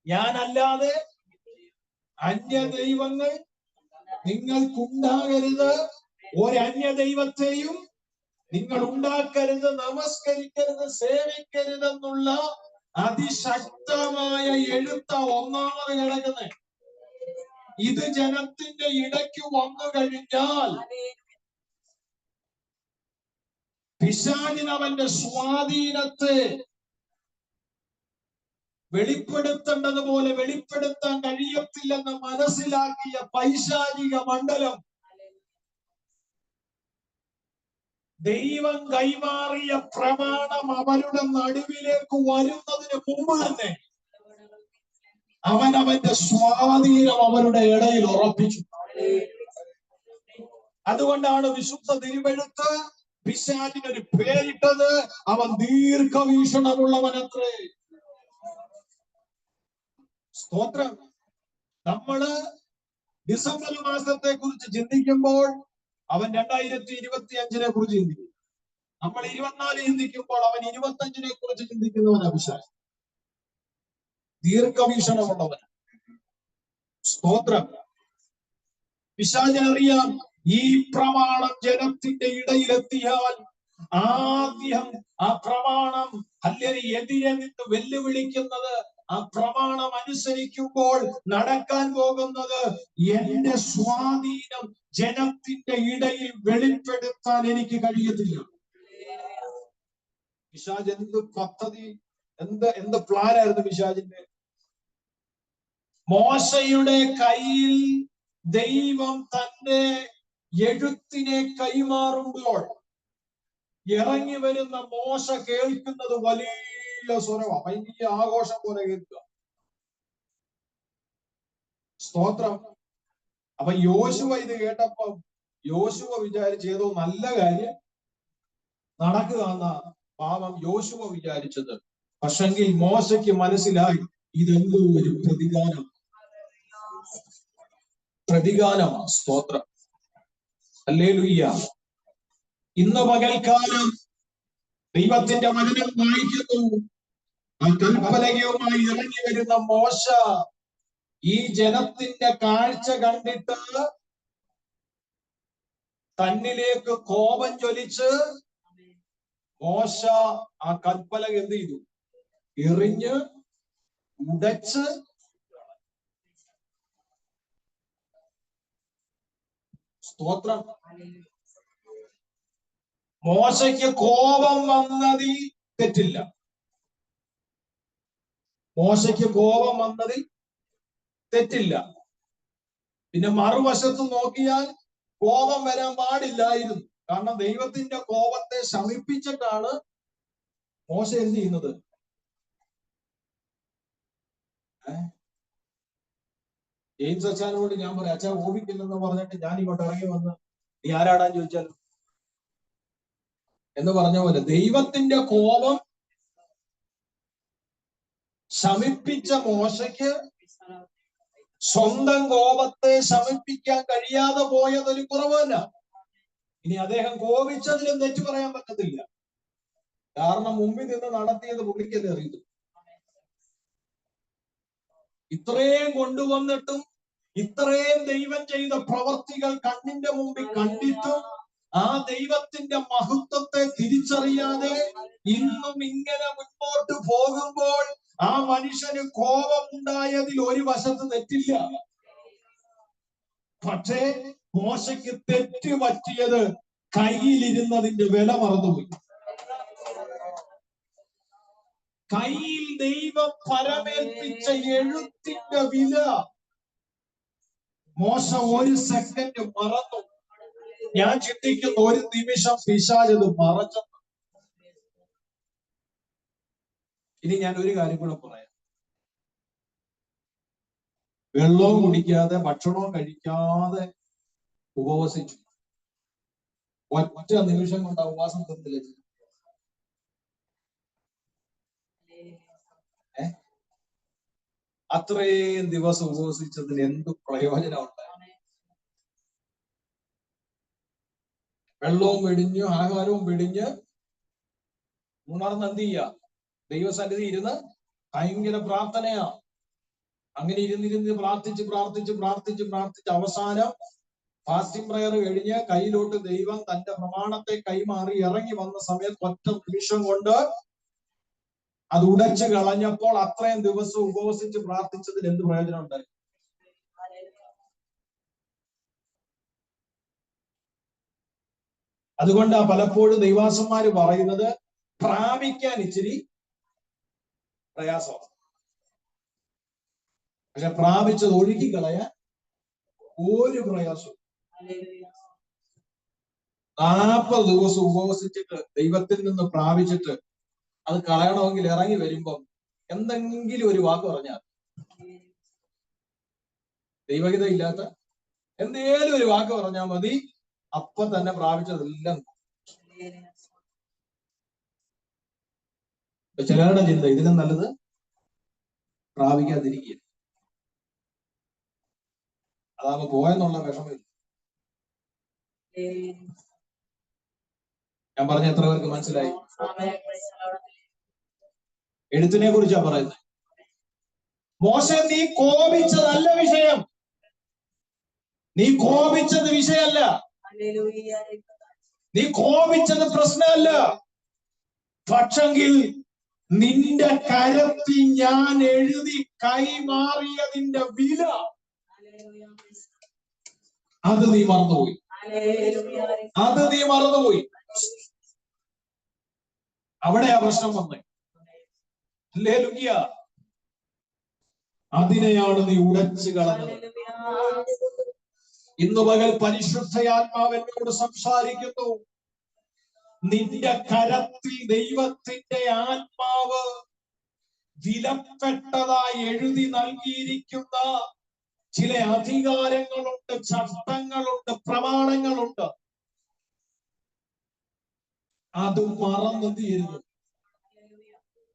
ഞാനല്ലാതെ അന്യ ദൈവങ്ങൾ നിങ്ങൾക്കുണ്ടാകരുത്, ഒരന്യ ദൈവത്തെയും നിങ്ങൾ ഉണ്ടാക്കരുത്, നമസ്കരിക്കരുത്, സേവിക്കരുതെന്നുള്ള അതിശക്തമായ എഴുത്ത ഒന്നാമത് കിടക്കുന്നത്. ഇത് ജനത്തിന്റെ ഇടയ്ക്ക് വന്നു കഴിഞ്ഞാൽ പിശാചിന് അവന്റെ സ്വാധീനത്തെ വെളിപ്പെടുത്തേണ്ടതുപോലെ വെളിപ്പെടുത്താൻ കഴിയത്തില്ലെന്ന് മനസ്സിലാക്കിയ പൈശാചിക മണ്ഡലം ദൈവം കൈമാറിയ പ്രമാണം അവരുടെ നടുവിലേക്ക് വരുന്നതിന് മുമ്പ് തന്നെ അവന്റെ സ്വാധീനം അവരുടെ ഇടയിൽ ഉറപ്പിച്ചു. അതുകൊണ്ടാണ് വിശുദ്ധ തിരുവെഴുത്ത് പിശാചിനൊരു പേരിട്ടത്, അവൻ ദീർഘവീക്ഷണമുള്ളവനത്രേ. സ്തോത്രം. നമ്മള് ഡിസംബർ മാസത്തെ കുറിച്ച് ചിന്തിക്കുമ്പോൾ അവൻ 2025 കുറിച്ച് ചിന്തിക്കും. നമ്മൾ 24 ചിന്തിക്കുമ്പോൾ അവൻ 25 കുറിച്ച് ചിന്തിക്കുന്നവൻ അഭിഷാച്. ദീർഘവീക്ഷണമുള്ളവൻ. സ്തോത്രം. പിശാചിനറിയാം ഈ പ്രമാണം ജനത്തിന്റെ ഇടയിലെത്തിയാൽ ആദ്യം ആ പ്രമാണം അല്ലെങ്കിൽ എതിരെ നിന്ന് വെല്ലുവിളിക്കുന്നത്, ആ പ്രമാണം അനുസരിക്കുമ്പോൾ നടക്കാൻ പോകുന്നത് എന്റെ സ്വാധീനം ജനത്തിന്റെ ഇടയിൽ വെളിപ്പെടുത്താൻ എനിക്ക് കഴിയത്തില്ല. പിശാച് എന്ത് പദ്ധതി, എന്ത് പ്ലാനായിരുന്നു പിശാചിന്റെ? മോശയുടെ കയ്യിൽ ദൈവം തന്റെ എഴുത്തിനെ കൈമാറുമ്പോൾ ഇറങ്ങി വരുന്ന മോശ കേൾക്കുന്നത് വലിയ സ്വരമാണ്, ഭയങ്കര ആഘോഷം പോലെ കേൾക്കുക. സ്തോത്രം. അപ്പൊ യോശുവ ഇത് കേട്ടപ്പോ യോശുവ വിചാരിച്ച് ഏതോ നല്ല കാര്യം നടക്കുക എന്ന പാവം യോശുവ വിചാരിച്ചത്. പക്ഷെങ്കിൽ മോശയ്ക്ക് മനസ്സിലായി ഇതെന്തോ ഒരു പ്രതികാരമാണ്. സ്തോത്രം. ഹല്ലേലൂയ. ഇന്ന് പകൽക്കാലം ദൈവത്തിന്റെ വചനം വായിക്കുന്നു. ആ കൽപ്പലകയുമായി ഇറങ്ങി വരുന്ന മോശ ഈ ജനത്തിന്റെ കാഴ്ച കണ്ടിട്ട് തന്നിലേക്ക് കോപം ജ്വലിച്ച് മോശ ആ കൽപ്പലക എന്ത് ചെയ്തു? എറിഞ്ഞ് ഉടച്ച് സ്തോത്രം. മോശയ്ക്ക് കോപം വന്നതിൽ തെറ്റില്ല. മോശയ്ക്ക് കോപം വന്നതിൽ തെറ്റില്ല. പിന്നെ മറുവശത്ത് നോക്കിയാൽ കോപം വരാൻ പാടില്ലായിരുന്നു. കാരണം ദൈവത്തിന്റെ കോപത്തെ ശമിപ്പിച്ചിട്ടാണ് മോശ എന്ത് ചെയ്യുന്നത്? ജെയിംസ് അച്ഛനോട് ഞാൻ പറയാം, അച്ഛൻ കോപിക്കില്ലെന്ന് പറഞ്ഞിട്ട് ഞാൻ ഇങ്ങോട്ട് ഇറങ്ങി വന്ന് നീ ആരാടാന്ന് ചോദിച്ചാൽ എന്ന് പറഞ്ഞ പോലെ ദൈവത്തിന്റെ കോപം ശമിപ്പിച്ച മോശയ്ക്ക് സ്വന്തം കോപത്തെ ശമിപ്പിക്കാൻ കഴിയാതെ പോയതൊരു കുറവല്ല. ഇനി അദ്ദേഹം കോപിച്ചതിലും തെറ്റു പറയാൻ പറ്റത്തില്ല. കാരണം മുമ്പിൽ നിന്ന് നടത്തിയത് പുള്ളിക്കല്ലേ അറിയുന്നു. ഇത്രയും കൊണ്ടുവന്നിട്ടും ഇത്രയും ദൈവം ചെയ്ത പ്രവർത്തികൾ കണ്ണിന്റെ മുമ്പിൽ കണ്ടിട്ടും ആ ദൈവത്തിന്റെ മഹത്വത്തെ തിരിച്ചറിയാതെ ഇന്നും ഇങ്ങനെ മുൻപോട്ട് പോകുമ്പോൾ ആ മനുഷ്യന് കോപമുണ്ടായതിൽ ഒരു വശത്ത് തെറ്റില്ല. പക്ഷേ മോശയ്ക്ക് തെറ്റ് പറ്റിയത് കയ്യിലിരുന്നതിന്റെ വില മറന്നുപോയി. കയ്യിൽ ദൈവം പരമേൽപ്പിച്ച എഴുത്തിന്റെ വില മോശ ഒരു സെക്കൻഡ് മറന്നു. ഞാൻ ചിന്തിക്കുന്ന ഒരു നിമിഷം പിശാചത് മറച്ചു. ഇനി ഞാൻ ഒരു കാര്യം കൂടെ പറയാം. വെള്ളവും കുടിക്കാതെ ഭക്ഷണവും കഴിക്കാതെ ഉപവസിച്ചു. ഒറ്റ നിമിഷം കൊണ്ട് ഉപവാസം തീർന്നില്ല. അത്രയും ദിവസം ഉപവസിച്ചതിന് എന്ത് പ്രയോജനമുണ്ട്? വെള്ളവും വെടിഞ്ഞു, ആഹാരവും വെടിഞ്ഞ് ഉണർന്ന് എന്ത് ചെയ്യുക? ദൈവസന്നിധി ഇരുന്ന് ഭയങ്കര പ്രാർത്ഥനയാ. അങ്ങനെ ഇരുന്നിരുന്ന് പ്രാർത്ഥിച്ച് അവസാനം ഫാസ്റ്റിംഗ് പ്രയർ കഴിഞ്ഞ് കയ്യിലോട്ട് ദൈവം തന്റെ പ്രമാണത്തെ കൈമാറി ഇറങ്ങി വന്ന സമയത്ത് ഒറ്റ നിമിഷം കൊണ്ട് അത് ഉടച്ചു കളഞ്ഞപ്പോൾ അത്രയും ദിവസം ഉപവസിച്ച് പ്രാർത്ഥിച്ചതിൽ എന്ത് പ്രയോജനം ഉണ്ടായി? അതുകൊണ്ടാ പലപ്പോഴും ദൈവാസന്മാര് പറയുന്നത് പ്രാപിക്കാൻ ഇച്ചിരി പ്രയാസമാണ്, പക്ഷെ പ്രാപിച്ചത് ഒഴുകിക്കളയാൻ ഒരു പ്രയാസവും. 40 ദിവസം ഉപവസിച്ചിട്ട് ദൈവത്തിൽ നിന്ന് പ്രാപിച്ചിട്ട് അത് കളയണമെങ്കിൽ ഇറങ്ങി വരുമ്പം എന്തെങ്കിലും ഒരു വാക്ക് പറഞ്ഞാൽ, ദൈവഹിത ഇല്ലാത്ത എന്തേലും ഒരു വാക്ക് പറഞ്ഞാൽ മതി, അപ്പൊ തന്നെ പ്രാപിച്ചതെല്ലാം. ചിലരുടെ ചിന്ത ഇതിലും നല്ലത് പ്രാപിക്കാതിരിക്കുക, അതാകുമ്പോ പോയെന്നുള്ള വിഷമില്ല. ഞാൻ പറഞ്ഞ എത്ര പേർക്ക് മനസ്സിലായി? എഴുത്തിനെ കുറിച്ചാ പറയുന്നത്. മോശെ, നീ കോപിച്ചതല്ല വിഷയം, നീ കോപിച്ചത് വിഷയമല്ല, നീ കോപിച്ചത് പ്രശ്നമല്ല. പക്ഷെങ്കിൽ നിന്റെ കരത്തിൽ ഞാൻ എഴുതി കൈമാറിയതിന്റെ വില അത് നീ മറന്നുപോയി. അവിടെയാ പ്രശ്നം വന്നേ. ഹല്ലേലൂയ. അതിനെയാണ് നീ ഉടച്ചു കളഞ്ഞത്. ഇന്ന് പകൽ പരിശുദ്ധയാത്മാവ് എന്നോട് സംസാരിക്കുന്നു. നിന്റെ കരത്തിൽ ദൈവത്തിന്റെ ആത്മാവ് വിലപ്പെട്ടതായി എഴുതി നൽകിയിരിക്കുന്ന ചില അധികാരങ്ങളുണ്ട്, ചട്ടങ്ങളുണ്ട്, പ്രമാണങ്ങളുണ്ട്. അത് മറന്ന് തീരുന്നു.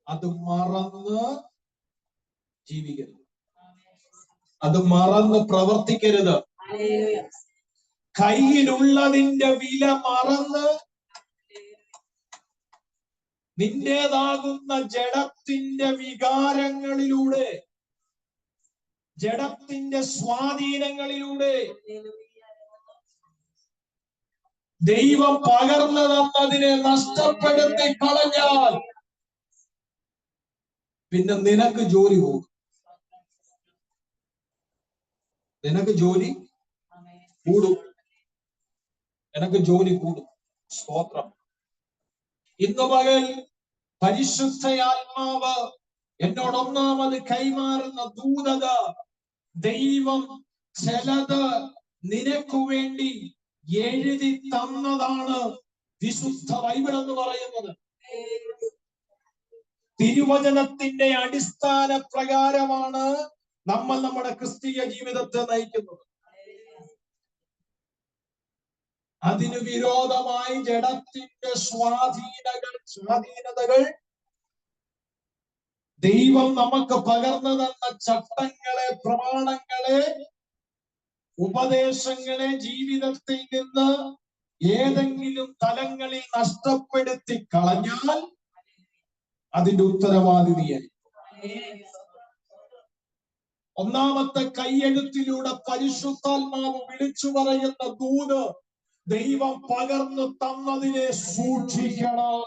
അത് മറന്ന് ജീവിക്കരുത്, അത് മറന്ന് പ്രവർത്തിക്കരുത്. കയ്യിലുള്ളതിന്റെ വില മറന്ന് നിന്റേതാകുന്ന ജഡത്തിന്റെ വികാരങ്ങളിലൂടെ, ജഡത്തിന്റെ സ്വാധീനങ്ങളിലൂടെ ദൈവം പകർന്നു തന്നതിനെ നഷ്ടപ്പെടുത്തി കളഞ്ഞാൽ പിന്നെ നിനക്ക് ജോലി കൂടും. നിനക്ക് ജോലി കൂടും. സ്തോത്രം. ഇന്ന് പകൽ പരിശുദ്ധയാത്മാവ് എന്നോട് ഒന്നാമത് കൈമാറുന്ന ദൂതത, ദൈവം ചിലത് നിനക്ക് വേണ്ടി എഴുതി തന്നതാണ് വിശുദ്ധ ബൈബിൾ എന്ന് പറയുന്നത്. തിരുവചനത്തിന്റെ അടിസ്ഥാന പ്രകാരമാണ് നമ്മൾ നമ്മുടെ ക്രിസ്തീയ ജീവിതത്തെ നയിക്കുന്നത്. അതിന് വിരോധമായി ജഡത്തിന്റെ സ്വാധീനതകൾ, ദൈവം നമുക്ക് പകർന്നു തന്ന ചട്ടങ്ങളെ, പ്രമാണങ്ങളെ, ഉപദേശങ്ങളെ ജീവിതത്തിൽ നിന്ന് ഏതെങ്കിലും തലങ്ങളിൽ നഷ്ടപ്പെടുത്തി കളഞ്ഞാൽ അതിന്റെ ഉത്തരവാദിനിയായി. ഒന്നാമത്തെ കൈയെഴുത്തിലൂടെ പരിശുദ്ധാത്മാവ് വിളിച്ചു പറയുന്ന ദൂത്, ദൈവം പകർന്നു തന്നതിനെ സൂക്ഷിക്കണം.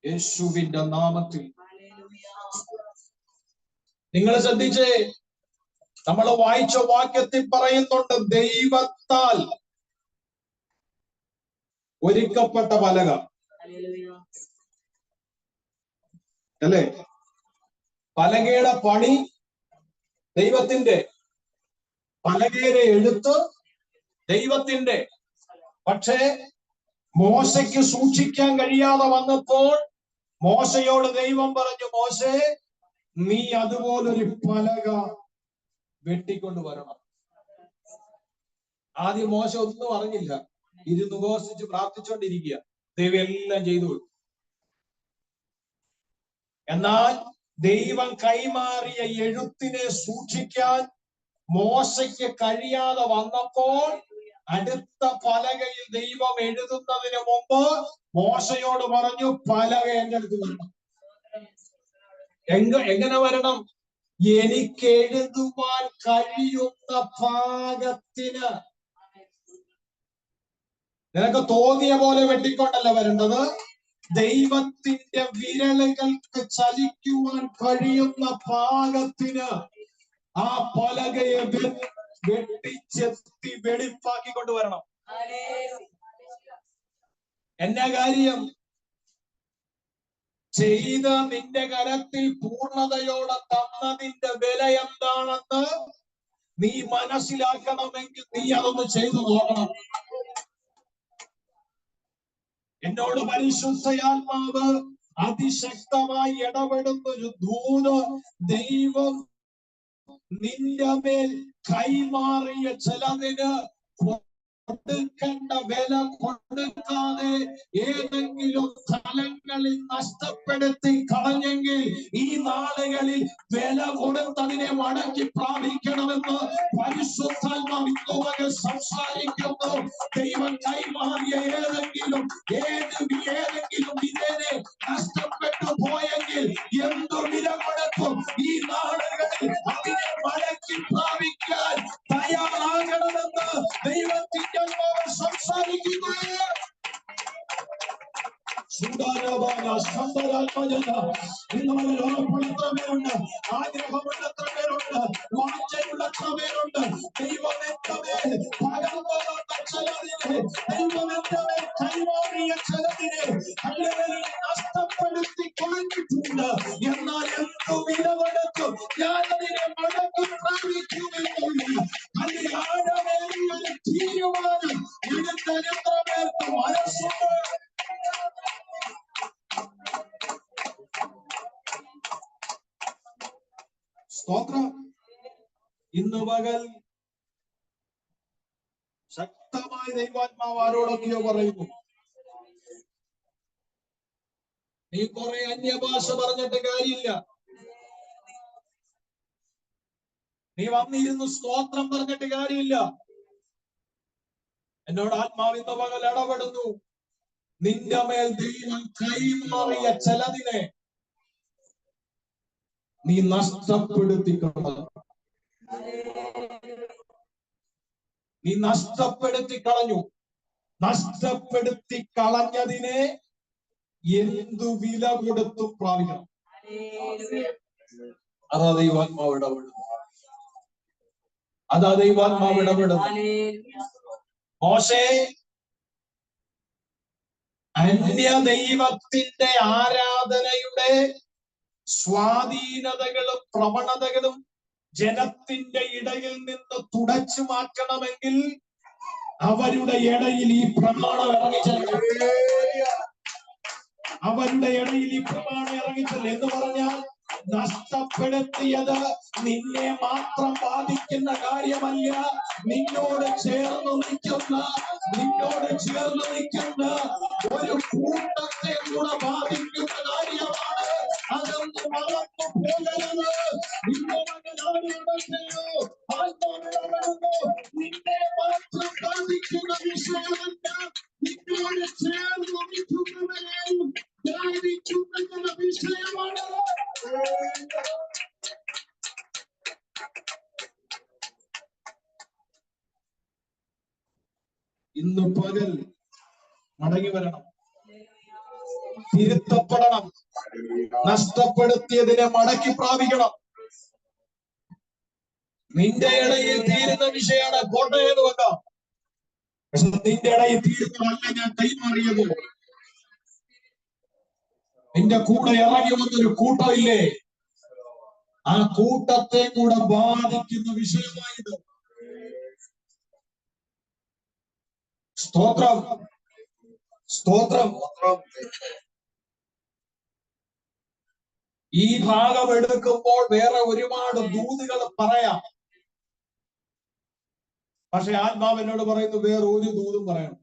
യേശുവിന്റെ നാമത്തിൽ. നിങ്ങൾ ശ്രദ്ധിച്ചേ, നമ്മൾ വായിച്ച വാക്യത്തിൽ പറയുന്നുണ്ട്, ദൈവത്താൽ ഒരുക്കപ്പെട്ട പലക അല്ലേ? പലകയുടെ പണി ദൈവത്തിന്റെ, പലകയുടെ എഴുത്ത് ദൈവത്തിന്റെ. പക്ഷേ മോശയ്ക്ക് സൂക്ഷിക്കാൻ കഴിയാതെ വന്നപ്പോൾ മോശയോട് ദൈവം പറഞ്ഞു, മോശേ, നീ അതുപോലൊരു പലക വെട്ടിക്കൊണ്ട് വരണം. ആദ്യം മോശ ഒന്നും അറിഞ്ഞില്ല, ഇരുന്ന് ഉപവസിച്ച് പ്രാർത്ഥിച്ചുകൊണ്ടിരിക്കുക. ദൈവം എല്ലാം ചെയ്തു. എന്നാൽ ദൈവം കൈമാറിയ എഴുത്തിനെ സൂക്ഷിക്കാൻ മോശയ്ക്ക് കഴിയാതെ വന്നപ്പോൾ അടുത്ത പലകയിൽ ദൈവം എഴുതുന്നതിന് മുമ്പ് മോശയോട് പറഞ്ഞു, പലക എന്റെ അടുത്ത് വരണം. എങ്ങനെ വരണം? എനിക്ക് എഴുതുവാൻ കഴിയുന്ന പാകത്തിന്. നിനക്ക് തോന്നിയ പോലെ വെട്ടിക്കൊണ്ടല്ല വരേണ്ടത്. ദൈവത്തിന്റെ വിരലുകൾക്ക് ചലിക്കുവാൻ കഴിയുന്ന പാകത്തിന് ആ പലകയെ വെട്ടിച്ചെത്തി വെളിപ്പാക്കി കൊണ്ടുവരണം. എന്നാ കാര്യം? ചെയ്ത നിന്റെ കരത്തിൽ പൂർണ്ണതയോടെ തന്നതിന്റെ വില എന്താണെന്ന് നീ മനസ്സിലാക്കണമെങ്കിൽ നീ അതൊന്ന് ചെയ്തു നോക്കണം. എന്നോട് പരിശുദ്ധയാത്മാവ് അതിശക്തമായി ഇടപെടുന്ന ഒരു ദൂത്, ദൈവം നിന്റെ മേൽ കൈമാറിയ ചിലതിന് കൊടുക്കേണ്ട വില കൊടുക്കാതെ ഏതെങ്കിലും തലങ്ങളിൽ നഷ്ടപ്പെടുത്തി കളഞ്ഞെങ്കിൽ ഈ നാളുകളിൽ വില കൊടുത്തതിനെ മടക്കി പ്രാപിക്കണമെന്ന് പരിശുദ്ധാത്മാവ് ഇന്നുവരെ സംസാരിക്കുന്നു. ദൈവം കൈമാറിയ ഏതെങ്കിലും ഇതിനെ നഷ്ടപ്പെട്ടു പോയെങ്കിൽ എന്തു വില കൊടുക്കും? ഈ നാളുകളിൽ അതിനെ മടക്കി പ്രാപിക്കാൻ തയ്യാറാകണമെന്ന് ദൈവത്തിന്റെ സംസാരിക്കുന്നു. ഉറപ്പുള്ളത്രമേരുണ്ട്, ആഗ്രഹമുള്ള എത്ര പേരുണ്ട്, വാഞ്ചയുള്ള എത്ര പേരുണ്ട്. ദൈവം എന്റെ മേൽ പകർന്നു തന്ന ചിലതിനെ, ദൈവം എന്റെ മേൽ കൈമാറിയ ചിലതിനെ നഷ്ടപ്പെടുത്തി കളഞ്ഞിട്ടുണ്ട്. എന്നാൽ എന്തു വില കൊടുക്കും ഞാനതിനെ മടക്കി പ്രാപിക്കുമെന്നുള്ള അതിൽ ആഴമേറിയ ഒരു തീരുമാനം എടുത്ത എത്ര പേർക്ക് മനസ്സുണ്ട്? സ്തോത്രം. ഇന്ന് പകൽ ശക്തമായ ദൈവാത്മാവ് ആരോടൊക്കെയോ പറയുന്നു, നീ കുറെ അന്യഭാഷ പറഞ്ഞിട്ട് കാര്യമില്ല. നീ വന്നിരുന്നു സ്തോത്രം പറഞ്ഞിട്ട് കാര്യമില്ല. എന്നോട് ആത്മാവ് ഇന്ന് പകൽ ഇടപെടുന്നു. നിന്റെ മേൽ ദൈവം കൈമാറിയ ചിലതിനെ നീ നഷ്ടപ്പെടുത്തി കളഞ്ഞു. നീ നഷ്ടപ്പെടുത്തി കളഞ്ഞു. നഷ്ടപ്പെടുത്തി കളഞ്ഞതിനെ എന്തു വില കൊടുത്തും പ്രാപിക്കണം. അതാ ദൈവാത്മാവ് ഇടപെടുന്നു. അതാ ദൈവാത്മാവ് ഇടപെടുന്നു. മോശേ, അന്യ ദൈവത്തിന്റെ ആരാധനയുടെ സ്വാധീനതകളും പ്രവണതകളും ജനത്തിന്റെ ഇടയിൽ നിന്ന് തുടച്ചു മാറ്റണമെങ്കിൽ അവരുടെ ഇടയിൽ ഈ പ്രമാണം ഇറങ്ങിച്ചെല്ലും. അവരുടെ ഇടയിൽ ഈ പ്രമാണം ഇറങ്ങിച്ചെല്ലും എന്ന് പറഞ്ഞാൽ നഷ്ടപ്പെടുത്തിയത് നിന്നെ മാത്രം ബാധിക്കുന്ന കാര്യമല്ല, നിന്നോട് ചേർന്ന് നിൽക്കുന്ന ഒരു കൂട്ടത്തെ കൂടെ ബാധിക്കുന്ന കാര്യമാണ്. അതൊന്നും മറന്നു പോകരുത്. നിന്നെ മാത്രം ബാധിക്കുന്ന വിഷയമല്ല, നിന്നോട് ചേർന്ന് നിൽക്കുന്നവരെയും ബാധിക്കുന്ന വിഷയമാണ്. ഇന്ന് പകൽ മടങ്ങി വരണം, തിരുത്തപ്പെടണം, നഷ്ടപ്പെടുത്തിയതിനെ മടക്കി പ്രാപിക്കണം. നിന്റെ ഇടയിൽ തീരുന്ന വിഷയമാണ് കോട്ടയെന്ന് വെക്കാം. പക്ഷെ നിന്റെ ഇടയിൽ തീരുന്നതല്ല ഞാൻ കൈമാറിയത്. നിന്റെ കൂടെ ഇറങ്ങി വന്നൊരു കൂട്ടമില്ലേ, ആ കൂട്ടത്തെ കൂടെ ബാധിക്കുന്ന വിഷയമായത്. സ്തോത്രം, സ്തോത്രം. ഈ ഭാഗം എടുക്കുമ്പോൾ വേറെ ഒരുപാട് ദൂതുകൾ പറയാം. പക്ഷെ ആത്മാവിനോട് പറയുന്നു വേറെ ഒരു ദൂതും പറയണം.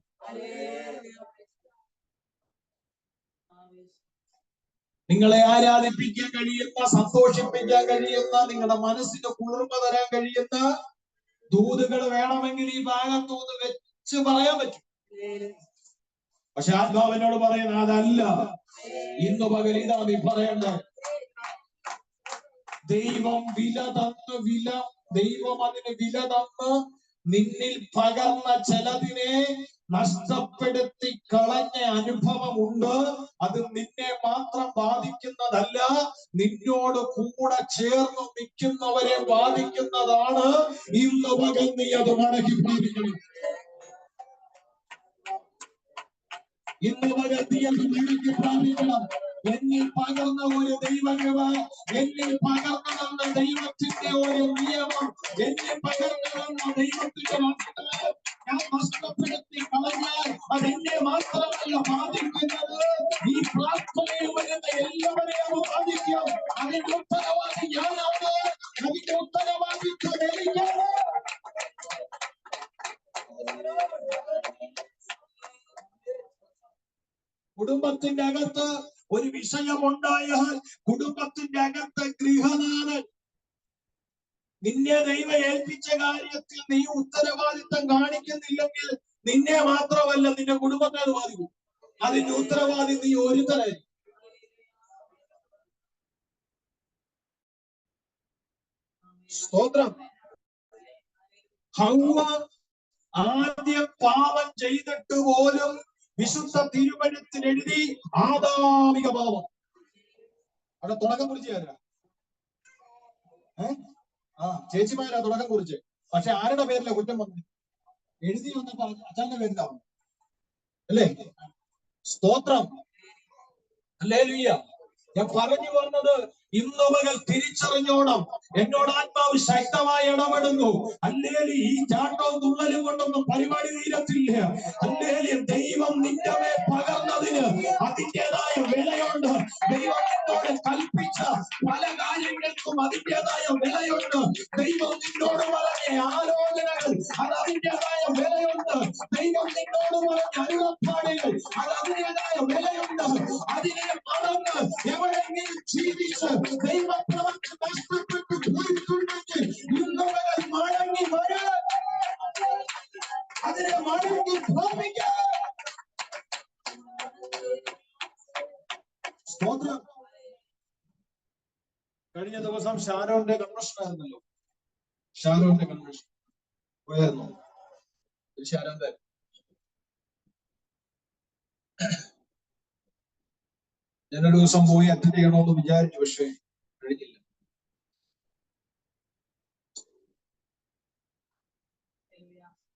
നിങ്ങളെ ആരാധിപ്പിക്കാൻ കഴിയുന്ന, സന്തോഷിപ്പിക്കാൻ കഴിയുന്ന, നിങ്ങളുടെ മനസ്സിന് കുളിർമ തരാൻ കഴിയുന്ന ദൂതുകൾ വേണമെങ്കിൽ ഈ ഭാഗത്തുനിന്ന് വെച്ച് പറയാൻ പറ്റും. പക്ഷെ ആത്മാവിനോട് പറയുന്ന അതല്ല. ഇന്ന് പകൽ ഇതാ നീ പറയേണ്ടത്. ദൈവം ദൈവം അതിന് വില തന്ന് നിന്നിൽ പകർന്ന ചിലതിനെ നഷ്ടപ്പെടുത്തി കളഞ്ഞ അനുഭവമുണ്ട്. അത് നിന്നെ മാത്രം ബാധിക്കുന്നതല്ല, നിന്നോട് കൂടെ ചേർന്ന് നിൽക്കുന്നവരെ ബാധിക്കുന്നതാണ്. ഇന്ന് പകൽ നീ അത് മടക്കി പ്രാപിക്കണം. ഇന്ന് പകൽ നീ അത് മടക്കി പ്രാപിക്കണം. എന്നിൽ പകർന്ന ഒരു ദൈവകൃപ, എന്നിൽ പകർന്നു ദൈവത്തിന്റെ ഒരു നിയമം, എന്നിൽ പകർന്നു ദൈവത്തിന്റെ വാഗ്ദാനം ഞാൻ നഷ്ടപ്പെടുത്തി കളഞ്ഞാൽ അതെന്നെ മാത്രമല്ല ബാധിക്കുന്നത്, ഈ പ്രാർത്ഥനയിൽ വരുന്ന എല്ലാവരെയും ബാധിക്കും. അതിന്റെ ഉത്തരവാദി ഞാനാണ്, അതിന്റെ ഉത്തരവാദിത്വം എനിക്കാണ്. കുടുംബത്തിന്റെ അകത്ത് ഒരു വിഷയമുണ്ടായാൽ, കുടുംബത്തിന്റെ അകത്ത് ഗൃഹനാഥൻ നിന്നെ ദൈവം ഏൽപ്പിച്ച കാര്യത്തിൽ നീ ഉത്തരവാദിത്തം കാണിക്കുന്നില്ലെങ്കിൽ നിന്നെ മാത്രമല്ല നിന്റെ കുടുംബത്തെ അത് ബാധിക്കും. അതിന്റെ ഉത്തരവാദി നീ ഒരുത്തനായിരിക്കും. സ്തോത്രം. ഹവ്വ ആദ്യം പാപം ചെയ്തിട്ട് പോലും വിശുദ്ധ തിരുവഴുത്തിൽ എഴുതി ആദാമിക പാപം. അവിടെ തുടക്കം കുറിച്ച് ആരാ? ചേച്ചിമാരാ തുടക്കം കുറിച്ച്. പക്ഷെ ആരുടെ പേരില കുറ്റം വന്നു? എഴുതി വന്നപ്പോ അച്ഛന്റെ പേരിലാവും അല്ലേ? സ്തോത്രം. ഹല്ലേലൂയ. ഞാൻ പറഞ്ഞു വന്നത് ഇന്ന് പകൽ തിരിച്ചറിഞ്ഞോണം. എന്നോട് ആത്മാവ് ശക്തമായി ഇടപെടുന്നു. ഹല്ലേലൂയ. ഈ ചാട്ടവും തുള്ളലും കൊണ്ടൊന്നും പരിപാടി തീരത്തില്ല. ഹല്ലേലൂയ. ദൈവം നിന്റെ മേൽ പകർന്നതിന് അതിൻ്റെതായ വിലയുണ്ട്. ദൈവം നിന്നോട് കൽപ്പിച്ച പല കാര്യങ്ങൾക്കും അതിൻ്റെതായ വിലയുണ്ട്. ദൈവം നിന്നോട് പറഞ്ഞ ആലോചനകൾ അത് അതിൻ്റെതായ വിലയുണ്ട്. ദൈവം നിന്നോട് പറഞ്ഞ അരുളപ്പാടുകൾ അത് അതിൻ്റെതായ വിലയുണ്ട്. അതിനെ മറന്ന് എവിടെയെങ്കിലും ജീവിച്ച് ദൈവപ്രവൃത്തി നഷ്ടപ്പെട്ടു പോയിട്ടുണ്ടെങ്കിൽ ഇന്ന് വരെ മടങ്ങി വരാൻ, അതിനെ മടങ്ങി പ്രാപിക്കാൻ. സ്തോത്രം. കഴിഞ്ഞ ദിവസം ഷാരോന്റെ കൺവെൻഷൻ ആയിരുന്നല്ലോ. ഷാരോന്റെ കൺവെൻഷൻ പോയായിരുന്നു. ഷാരോന്റെ ഞാനൊരു ദിവസം പോയി അറ്റൻഡ് ചെയ്യണമെന്ന് വിചാരിച്ചു, പക്ഷേ കഴിഞ്ഞില്ല.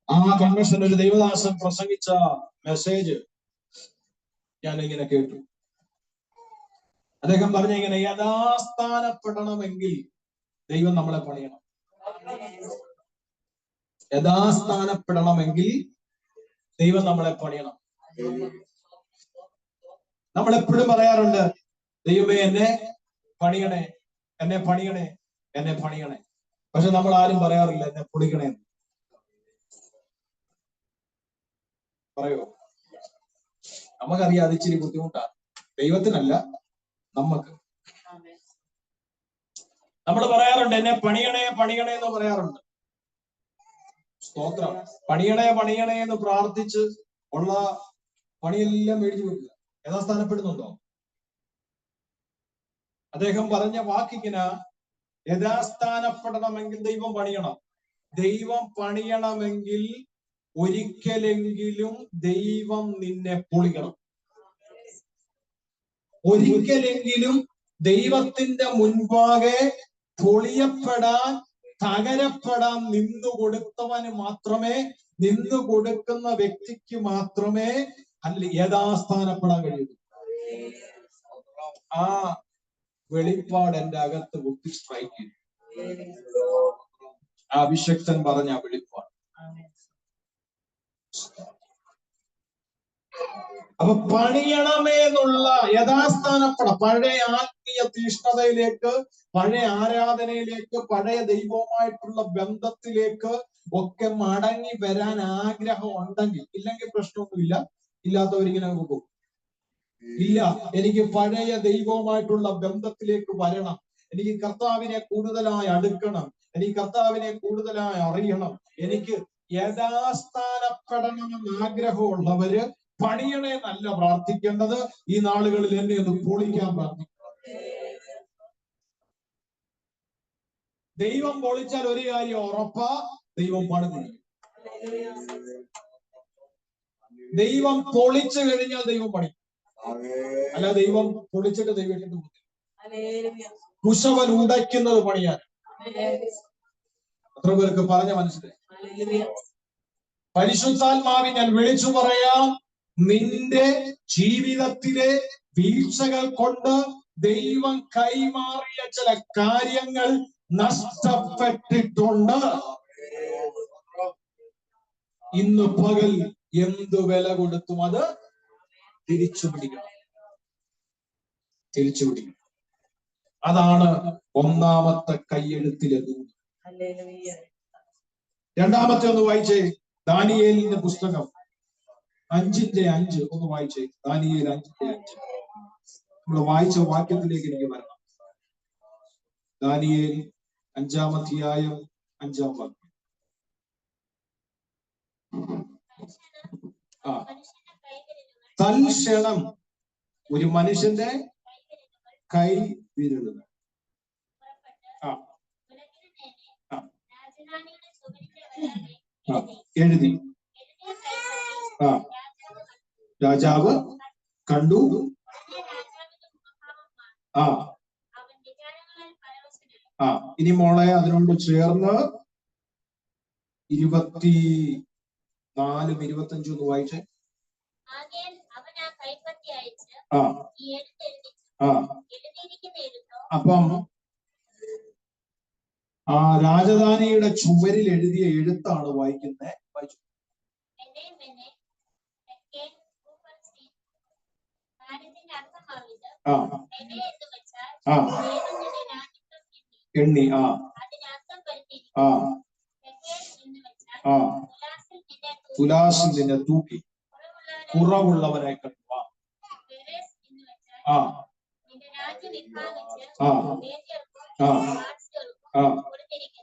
ആ കൺവെൻഷൻ ഒരു ദൈവദാസൻ പ്രസംഗിച്ച മെസ്സേജ് ഞാനിങ്ങനെ കേട്ടു. അദ്ദേഹം പറഞ്ഞ ഇങ്ങനെ, യഥാസ്ഥാനപ്പെടണമെങ്കിൽ ദൈവം നമ്മളെ പണിയണം. യഥാസ്ഥാനപ്പെടണമെങ്കിൽ ദൈവം നമ്മളെ പണിയണം. നമ്മളെപ്പോഴും പറയാറുണ്ട്, ദൈവമേ എന്നെ പണിയണേ, എന്നെ പണിയണേ, എന്നെ പണിയണേ. പക്ഷെ നമ്മൾ ആരും പറയാറില്ല എന്നെ പൊളിക്കണേ. പറയോ? നമുക്കറിയാം അത് ഇച്ചിരി ബുദ്ധിമുട്ടാണ്. ദൈവത്തിനല്ല, നമുക്ക്. നമ്മൾ പറയാറുണ്ട് എന്നെ പണിയണേ പണിയണേ എന്ന് പറയാറുണ്ട്. സ്തോത്രം. പണിയണേ പണിയണേ എന്ന് പ്രാർത്ഥിച്ച് ഉള്ള പണിയെല്ലാം മേടിച്ചു വെക്കുക. യഥാസ്ഥാനപ്പെടുന്നുണ്ടോ? അദ്ദേഹം പറഞ്ഞ വാക്കിങ്ങനെ, യഥാസ്ഥാനപ്പെടണമെങ്കിൽ ദൈവം പണിയണം. ദൈവം പണിയണമെങ്കിൽ ഒരിക്കലെങ്കിലും ദൈവം നിന്നെ പൊളിക്കണം. ഒരിക്കലെങ്കിലും ദൈവത്തിന്റെ മുൻപാകെ പൊളിയപ്പെടാൻ, തകരപ്പെടാൻ നിന്നുകൊടുത്തവന് മാത്രമേ, നിന്നുകൊടുക്കുന്ന വ്യക്തിക്ക് മാത്രമേ യഥാസ്ഥാനപ്പെടാൻ കഴിയുള്ളൂ. ആ വെളിപ്പാട് എന്റെ അകത്ത് കുത്തി സ്ട്രൈക്ക് ചെയ്തു. ആ അഭിഷക്തൻ പറഞ്ഞ ആ വെളിപ്പാട്. അപ്പൊ പണിയണമേ എന്നുള്ള യഥാസ്ഥാനപ്പെടാം. പഴയ ആത്മീയ തീഷ്ണതയിലേക്ക്, പഴയ ആരാധനയിലേക്ക്, പഴയ ദൈവവുമായിട്ടുള്ള ബന്ധത്തിലേക്ക് ഒക്കെ മടങ്ങി വരാൻ ആഗ്രഹം ഉണ്ടെങ്കിൽ, ഇല്ലെങ്കിൽ പ്രശ്നമൊന്നുമില്ല. ഇല്ലാത്തവരിങ്ങനെ പോകും. ഇല്ല, എനിക്ക് പഴയ ദൈവവുമായിട്ടുള്ള ബന്ധത്തിലേക്ക് വരണം, എനിക്ക് കർത്താവിനെ കൂടുതലായി അടുക്കണം, എനിക്ക് കർത്താവിനെ കൂടുതലായി അറിയണം, എനിക്ക് യഥാസ്ഥാനപ്പെടണമെന്ന് ആഗ്രഹമുള്ളവര് പണിയണേ നല്ല പ്രാർത്ഥിക്കേണ്ടത്. ഈ നാളുകളിൽ എന്നെ ഒന്ന് പൊളിക്കാൻ പ്രാർത്ഥിക്കണം. ദൈവം പൊളിച്ചാൽ ഒരു കാര്യം ഉറപ്പാ, ദൈവം പണിതിരിക്കും. ദൈവം പൊളിച്ചു കഴിഞ്ഞാൽ ദൈവം പണി. അല്ല, ദൈവം പൊളിച്ചിട്ട് ദൈവം ഇട്ടിട്ട് പോകും. കുശവൻ ഉടയ്ക്കുന്നത് പണിയാൻ. എത്ര പേർക്ക് പറഞ്ഞ മനസ്സിലായി? പരിശുദ്ധാത്മാവിൽ ഞാൻ വിളിച്ചു പറയാം, നിന്റെ ജീവിതത്തിലെ വീഴ്ചകൾ കൊണ്ട് ദൈവം കൈമാറിയ ചില കാര്യങ്ങൾ നഷ്ടപ്പെട്ടിട്ടുണ്ട്. ഇന്ന് പകൽ എന്ത് വില കൊടുത്തും അത് തിരിച്ചു പിടിക്കണം. അതാണ് ഒന്നാമത്തെ കൈയെഴുത്തിലെ ദൂത്. രണ്ടാമത്തെ ഒന്ന് വായിച്ചേ, ദാനിയേലിന്റെ പുസ്തകം 5:5 ഒന്ന് വായിച്ചേ. ദാനിയേൽ 5:5 നമ്മൾ വായിച്ച വാക്യത്തിലേക്ക് എനിക്ക് വരണം. ദാനിയേൽ 5-ാം അധ്യായം 5-ാം വാക്യം. തൽക്ഷണം ഒരു മനുഷ്യന്റെ കൈ വിരലുകൾ എഴുതി. രാജാവ് കണ്ടു. ഇനി മോളെ അതിനോട് ചേർന്ന് 24, 25 ഒന്ന് വായിച്ചേ. അപ്പം ആ രാജധാനിയുടെ ചുവരിൽ എഴുതിയ എഴുത്താണ് വായിക്കുന്നത്. വായിച്ചു. എണ്ണി. തുലാസിൽ നിന്നെ തൂക്കി കുറവുള്ളവരെ കണ്ടുവാ.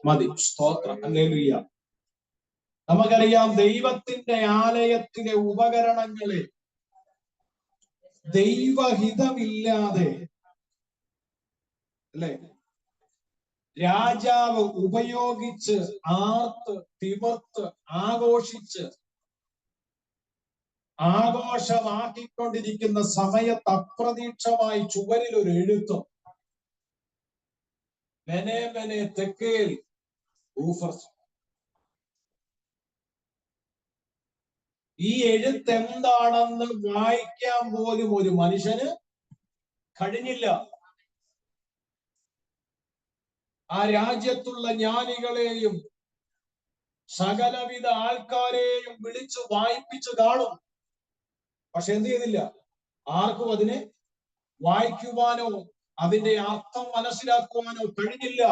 മതി. സ്തോത്രം. ഹല്ലേലൂയ. നമുക്കറിയാം, ദൈവത്തിന്റെ ആലയത്തിലെ ഉപകരണങ്ങളെ ദൈവഹിതമില്ലാതെ അല്ലെ രാജാവ് ഉപയോഗിച്ച് ആർത്ത് തിമിർത്ത് ആഘോഷിച്ച് ആഘോഷമാക്കിക്കൊണ്ടിരിക്കുന്ന സമയത്ത് അപ്രതീക്ഷമായി ചുവരിൽ ഒരു എഴുത്തും മെനെ മെനെ തെക്കേൽ ഊഫർസ്. ഈ എഴുത്ത് എന്താണെന്ന് വായിക്കാൻ പോലും ഒരു മനുഷ്യന് കഴിഞ്ഞില്ല. ആ രാജ്യത്തുള്ള ജ്ഞാനികളെയും സകലവിധ ആൾക്കാരെയും വിളിച്ചു വായിപ്പിച്ചു കാണും. പക്ഷെ എന്ത് ചെയ്തില്ല? ആർക്കും അതിനെ വായിക്കുവാനോ അതിന്റെ അർത്ഥം മനസ്സിലാക്കുവാനോ കഴിഞ്ഞില്ല.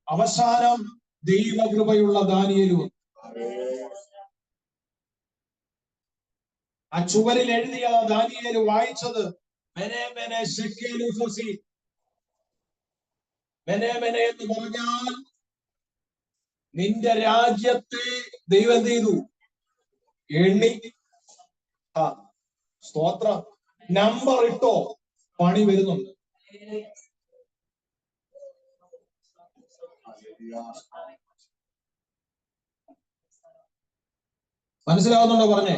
അവസാനം ദൈവകൃപയുള്ള ദാനിയേൽ ആ ചുവരിൽ എഴുതിയ ദാനിയേൽ വായിച്ചത് മെനെ മെനെ ശെക്കേൽ ഊഫർസി. മെനെ മെനെ എന്ന് പറഞ്ഞാൽ നിന്റെ രാജ്യത്തെ ദൈവം ചെയ്തു എണ്ണി. സ്തോത്രം. നമ്പർ ഇട്ടോ, പണി വരുന്നുണ്ട്. മനസ്സിലാവുന്നുണ്ടോ പറഞ്ഞേ?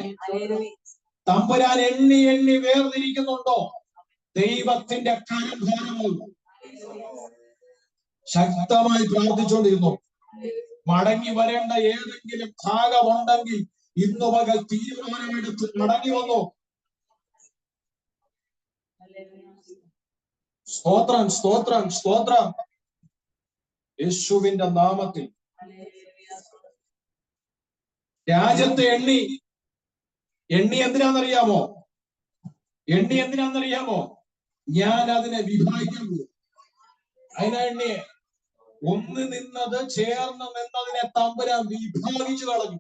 തമ്പുരാൻ എണ്ണി എണ്ണി വേർതിരിക്കുന്നുണ്ടോ? ദൈവത്തിന്റെ കരഭാരമോ? ശക്തമായി പ്രാർത്ഥിച്ചുകൊണ്ടിരുന്നു. മടങ്ങി വരേണ്ട ഏതെങ്കിലും ഭാഗമുണ്ടെങ്കിൽ ഇന്നു പകൽ തീരുമാനമെടുത്ത് മടങ്ങി വന്നു. സ്തോത്രം, സ്തോത്രം, സ്തോത്രം. യേശുവിന്റെ നാമത്തിൽ രാജ്യത്തെ എണ്ണി എന്തിനാണെന്നറിയാമോ? എണ്ണി എന്തിനാണെന്നറിയാമോ? ഞാൻ അതിനെ വിഭാഗിക്കാൻ പോകും. അതിനാ എണ്ണിയെ ഒന്ന് നിന്നത് ചേർന്ന് നിന്നതിനെ തമ്പുരാൻ വിഭാഗിച്ചു കളഞ്ഞു.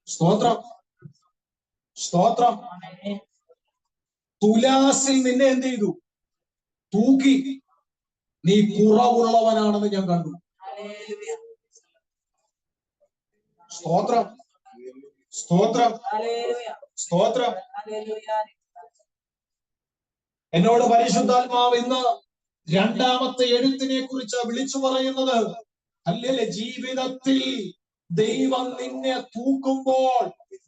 സ്തോത്രം, സ്തോത്രം. തുലാസിൽ നിന്നെ എന്ത് ചെയ്തു? തൂക്കി. നീ കുറവുള്ളവനാണെന്ന് ഞാൻ കണ്ടു. സ്തോത്രം, സ്തോത്രം, സ്തോത്രം. എന്നോട് പരിശുദ്ധാത്മാവ് ഇന്ന് രണ്ടാമത്തെ എഴുത്തിനെ കുറിച്ച് വിളിച്ചു പറയുന്നത്, അല്ലേ, ജീവിതത്തിൽ ദൈവം നിന്നെ തൂക്കുമ്പോൾ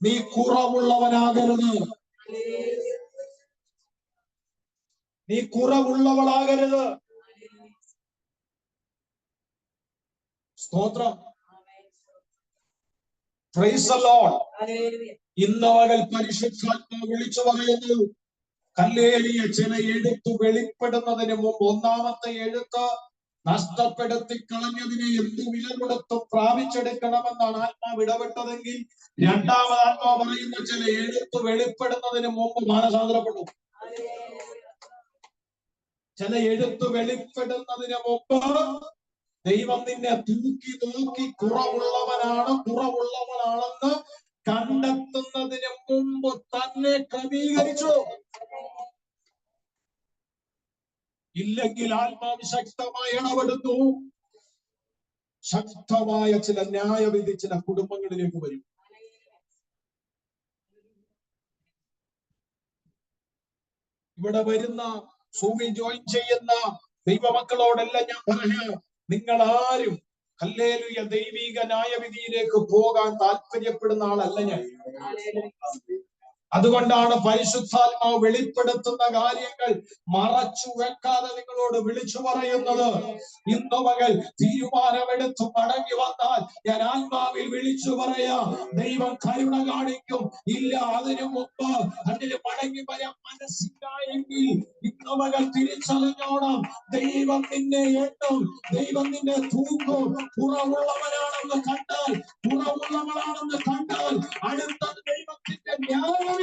നീ കുറവുള്ളവനാകരുത്, നീ കുറവുള്ളവളാകരുത്. സ്തോത്രം. Praise the Lord. ഇന്ന് പകൽ പരിശുദ്ധാത്മാവ് വിളിച്ചു പറയുന്നു, ഹല്ലേലൂയ. ചില എഴുത്ത് വെളിപ്പെടുന്നതിന് മുമ്പ് ഒന്നാമത്തെ എഴുത്ത് നഷ്ടപ്പെടുത്തി കളഞ്ഞതിനെ എന്ത് വില കൊടുത്ത് പ്രാപിച്ചെടുക്കണമെന്നാണ് ആത്മാവ് ഇടപെട്ടതെങ്കിൽ, രണ്ടാമത് ആത്മാവ് പറയുന്ന ചില എഴുത്ത് വെളിപ്പെടുന്നതിന് മുമ്പ് മാനസാന്തരപ്പെട്ടു. ചില എഴുത്ത് വെളിപ്പെടുന്നതിന് മുമ്പ് ദൈവം നിന്നെ തൂക്കി നോക്കി കുറവുള്ളവനാണെന്ന് കണ്ടെത്തുന്നതിന് മുമ്പ് തന്നെ ക്രമീകരിച്ചു. ഇല്ലെങ്കിൽ ആത്മാവ് ശക്തമായി ഇടപെടുന്നു. ശക്തമായ ചില ന്യായവിധി ചില കുടുംബങ്ങളിലേക്ക് വരും. ഇവിടെ വരുന്ന സൂമിൽ ജോയിൻ ചെയ്യുന്ന ദൈവമക്കളോടെല്ലാം ഞാൻ പറയാം, നിങ്ങൾ ആരും ഹല്ലേലൂയ ദൈവിക ന്യായവിധിയിലേക്ക് പോകാൻ താല്പര്യപ്പെടുന്ന ആളല്ല ഞാൻ. അതുകൊണ്ടാണ് പരിശുദ്ധാത്മാവ് വെളിപ്പെടുത്തുന്ന കാര്യങ്ങൾ മറച്ചു വെക്കാതെ നിങ്ങളോട് വിളിച്ചു പറയുന്നത്. ഇന്നു പകൽ തീരുമാനമെടുത്ത് മടങ്ങി വന്നാൽ ഞാൻ ആത്മാവിൽ വിളിച്ചു പറയാം, ദൈവം കരുണ കാണിക്കും. ഇല്ല, അതിനു മുമ്പ് അതിന് മടങ്ങി വരാൻ മനസ്സിലായെങ്കിൽ ഇന്നു പകൽ തിരിച്ചറിഞ്ഞോണം, ദൈവം നിന്നെ എണ്ണും, ദൈവം നിന്നെ തൂക്കും. കുറവുള്ളവനാണെന്ന് കണ്ടാൽ, കുറവുള്ളവളാണെന്ന് കണ്ടാൽ അടുത്ത ദൈവത്തിന്റെ ന്യായവിധിയാണ്.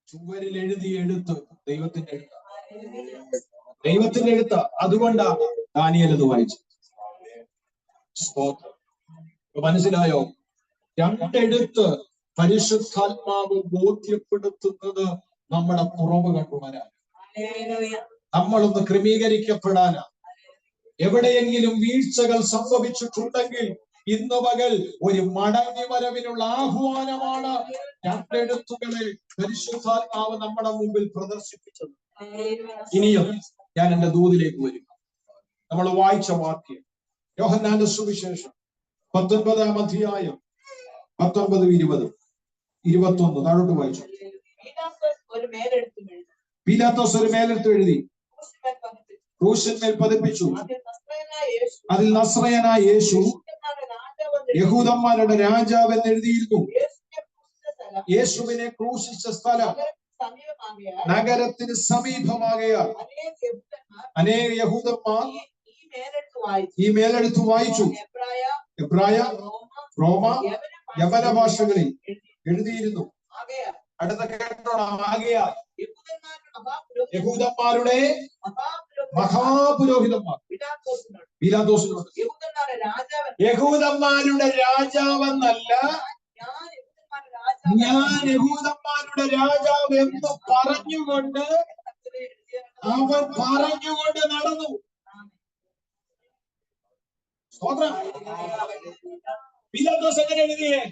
ചുവരിൽ എഴുതിയ എഴുത്ത് ദൈവത്തിന്റെ എഴുത്ത്, ദൈവത്തിന്റെ എഴുത്ത്. അതുകൊണ്ടാ ദാനിയേൽ അത് വായിച്ചു. മനസ്സിലായോ? രണ്ടെഴുത്ത് പരിശുദ്ധാത്മാവ് ബോധ്യപ്പെടുത്തുന്നത് നമ്മുടെ കുറവ് കണ്ടുവരാൻ, നമ്മളൊന്ന് ക്രമീകരിക്കപ്പെടാനാ. എവിടെയെങ്കിലും വീഴ്ചകൾ സംഭവിച്ചിട്ടുണ്ടെങ്കിൽ ഇന്ന് പകൽ ഒരു മടങ്ങി വരവിനുള്ള ആഹ്വാനമാണ് രണ്ടെഴുത്തുകളെ പരിശുദ്ധാത്മാവ് നമ്മുടെ മുമ്പിൽ പ്രദർശിപ്പിച്ചത്. ഇനിയും ഞാൻ എന്റെ ദൂതിലേക്ക് വരും. നമ്മൾ വായിച്ച വാക്യം യോഹന്നാന്റെ സുവിശേഷം 19-ാം അധ്യായം 19, 20, 21 താഴോട്ട് വായിച്ചു. പീലാത്തോസ് ഒരു മേലെടുത്ത് എഴുതി ക്രൂശിന്മേൽ പതിപ്പിച്ചു. അതിൽ നസ്രയനായ യേശു യഹൂദന്മാരുടെ രാജാവ് എന്ന് എഴുതിയിരുന്നു. യേശുവിനെ ക്രൂശിച്ച സ്ഥലം നഗരത്തിന് സമീപമാകയാൽ അനേക യഹൂദന്മാർ ഈ മേലെടുത്ത് വായിച്ചു. എബ്രായ, റോമ, യമന ഭാഷകളിൽ എഴുതിയിരുന്നു. അടുത്ത കേട്ടോണം. ആകയാൽ യഹൂദന്മാരുടെ മഹാപുരോഹിതന്മാർ പീലാത്തോസിനോട്, യഹൂദന്മാരുടെ രാജാവെന്നല്ല, ഞാൻ യഹൂദന്മാരുടെ രാജാവ് എന്ന് പറഞ്ഞുകൊണ്ട് അവൻ പറഞ്ഞുകൊണ്ട് നടന്നു. പീലാത്തോസ് എങ്ങനെ എഴുതിയേ?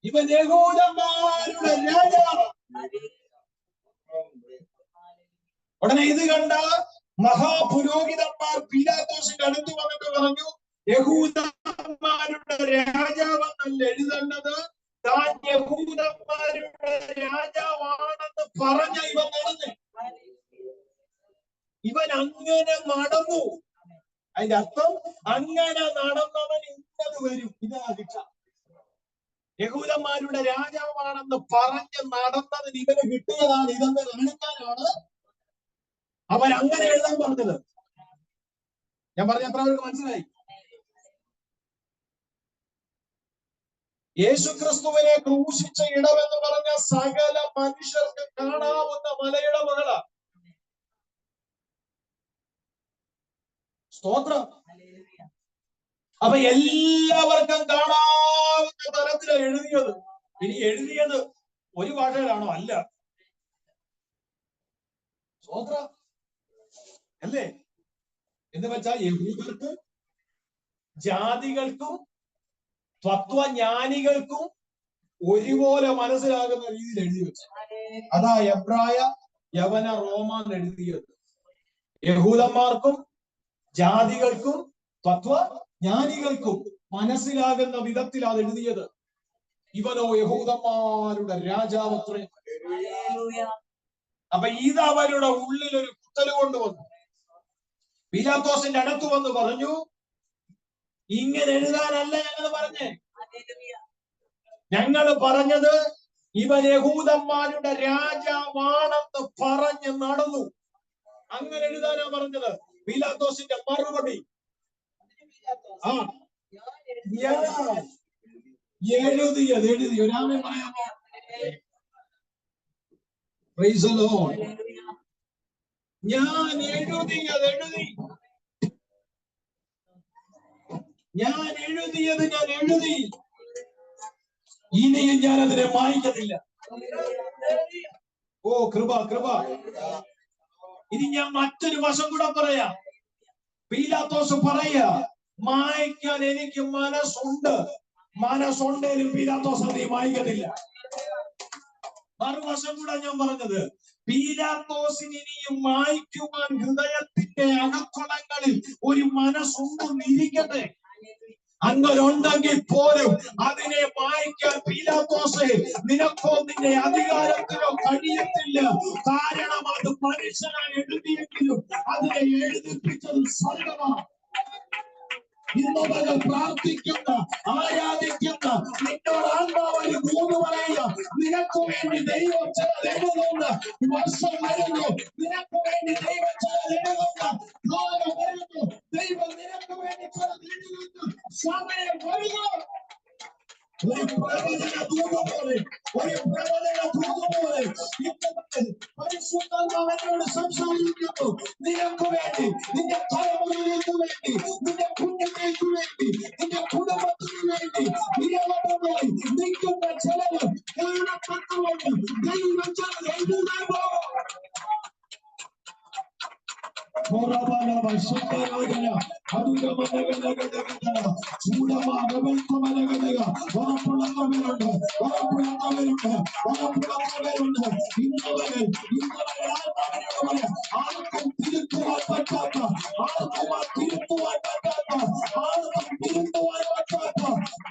ഇവൻ യഹൂദന്മാരുടെ രാജാവ്. ഉടനെ ഇത് കണ്ട മഹാപുരോഹിതന്മാർ പീലാത്തോസിന്റെ അടുത്ത് വന്നിട്ട് പറഞ്ഞു, യഹൂദന്മാരുടെ രാജാവെന്നല്ല എഴുതേണ്ടത്, താൻ യഹൂദന്മാരുടെ രാജാവാണെന്ന് പറഞ്ഞ ഇവൻ നടന്നു. ഇവൻ അങ്ങനെ നടന്നു. അതിന്റെ അർത്ഥം അങ്ങനെ നടന്നവൻ ഇന്നത് വരും. ഇതാ ശിക്ഷ. യഹൂദന്മാരുടെ രാജാവാണെന്ന് പറഞ്ഞ് നടന്നതിന് ഇവന് കിട്ടിയതാണ്. ഇതെന്ന് കാണിക്കാനാണ് അവൻ അങ്ങനെ എഴുതാൻ പറഞ്ഞത്. ഞാൻ പറഞ്ഞ എത്ര പേർക്ക് മനസ്സിലായി? യേശുക്രിസ്തുവിനെ ക്രൂശിച്ച ഇടമെന്ന് പറഞ്ഞ സകല മനുഷ്യർക്ക് കാണാവുന്ന മലയിടവുകള. സ്തോത്രം. അപ്പൊ എല്ലാവർക്കും കാണാവുന്ന തരത്തിലാണ് എഴുതിയത്. ഇനി എഴുതിയത് ഒരു ഭാഷയിലാണോ? അല്ല. സ്തോത്രം അല്ലേ? എന്ന് വെച്ചാൽ യഹൂദർക്കും ജാതികൾക്കും തത്വജ്ഞാനികൾക്കും ഒരുപോലെ മനസ്സിലാകുന്ന രീതിയിൽ എഴുതി വെച്ചു. അതാ എബ്രായ, യവന, റോമാൻ എഴുതിയത്. യഹൂദന്മാർക്കും ജാതികൾക്കും തത്വജ്ഞാനികൾക്കും മനസ്സിലാകുന്ന വിധത്തിൽ അത് എഴുതിയത്. ഇവനോ യഹൂദന്മാരുടെ രാജാവത്രേ. അപ്പൊ ഇത് അവരുടെ ഉള്ളിൽ ഒരു കുത്തല് കൊണ്ടുവന്നു. പീലാത്തോസിന്റെ അടുത്ത് വന്ന് പറഞ്ഞു, ഇങ്ങനെ എഴുതാനല്ല ഞങ്ങൾ പറഞ്ഞേ. ഞങ്ങൾ പറഞ്ഞത് ഇവൻ യഹൂദന്മാരുടെ രാജാവാണെന്ന് പറഞ്ഞ് നടന്നു. അങ്ങനെ എഴുതാനാ പറഞ്ഞത്. പീലാത്തോസിന്റെ മറുപടി, എഴുതി ഒരാമേ പറയാമോ? Praise the Lord. ഞാൻ എഴുതി. ഇനിയും ഞാൻ അതിനെ വായിക്കത്തില്ല. ഓ കൃപ. ഇനി ഞാൻ മറ്റൊരു വശം കൂടെ പറയാം. പീലാത്തോസ് പറയാ, മായ്ക്കാൻ എനിക്ക് മനസ്സുണ്ടേലും പീലാത്തോസ് അത് വായിക്കത്തില്ല. മറുവശം കൂടെ ഞാൻ പറഞ്ഞത്, പീലാത്തോസിന് ഇനിയും മായ്ക്കുവാൻ ഹൃദയത്തിന്റെ അകത്തളങ്ങളിൽ ഒരു മനസ്സുണ്ടെന്നിരിക്കട്ടെ. അങ്ങനുണ്ടെങ്കിൽ പോലും അതിനെ വായിക്കാൻ പീലാത്തോസേ നിനക്കോ നിന്റെ അധികാരത്തിനോ കഴിയത്തില്ല. കാരണം അത് മനുഷ്യനായി എഴുതിയെങ്കിലും അതിനെ എഴുതിപ്പിച്ചത് സ്വർഗ്ഗമാണ്. ഇന്നവകൾ പ്രാർത്ഥിക്കുന്ന, ആരാധിക്കുന്ന നിന്നോട് ആത്മാവിന് കൂന്നു പറയുക, നിനക്ക് വേണ്ടി ദൈവം ചിലത് എഴുതുന്ന വർഷം വരുന്നു. നിനക്ക് വേണ്ടി ദൈവം ചിലത് എഴുതുന്ന കാലം വരുന്നു. ദൈവം നിനക്ക് വേണ്ടി ചിലത് എഴുതുന്ന സമയം വരുന്നു. ഒരു പ്രവചന ദൂത് പോലെ പരിശുദ്ധാത്മാവിനോട് സംസാരിക്കുന്നു. നിനക്ക് വേണ്ടി, നിന്റെ തലമുറകൾക്ക് വേണ്ടി, നിന്റെ കുഞ്ഞുങ്ങൾക്ക് വേണ്ടി, നിന്റെ കുടുംബത്തിന് വേണ്ടി നിരവധമായി നിൽക്കുന്ന ചിലവ് കാണപ്പെട്ടവർക്ക് ദൈവം ചിലത് എഴുതാൻ പോകും. ആർക്കും തിരുത്തുവാൻ പറ്റാത്ത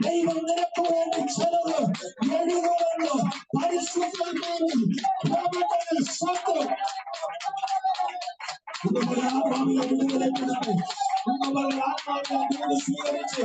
ദൈവം നിനക്ക് വേണ്ടി ചിലത് എഴുതുമെന്ന് പരിശുദ്ധാത്മാവിൽ സ്വന്തം സ്വീകരിച്ച്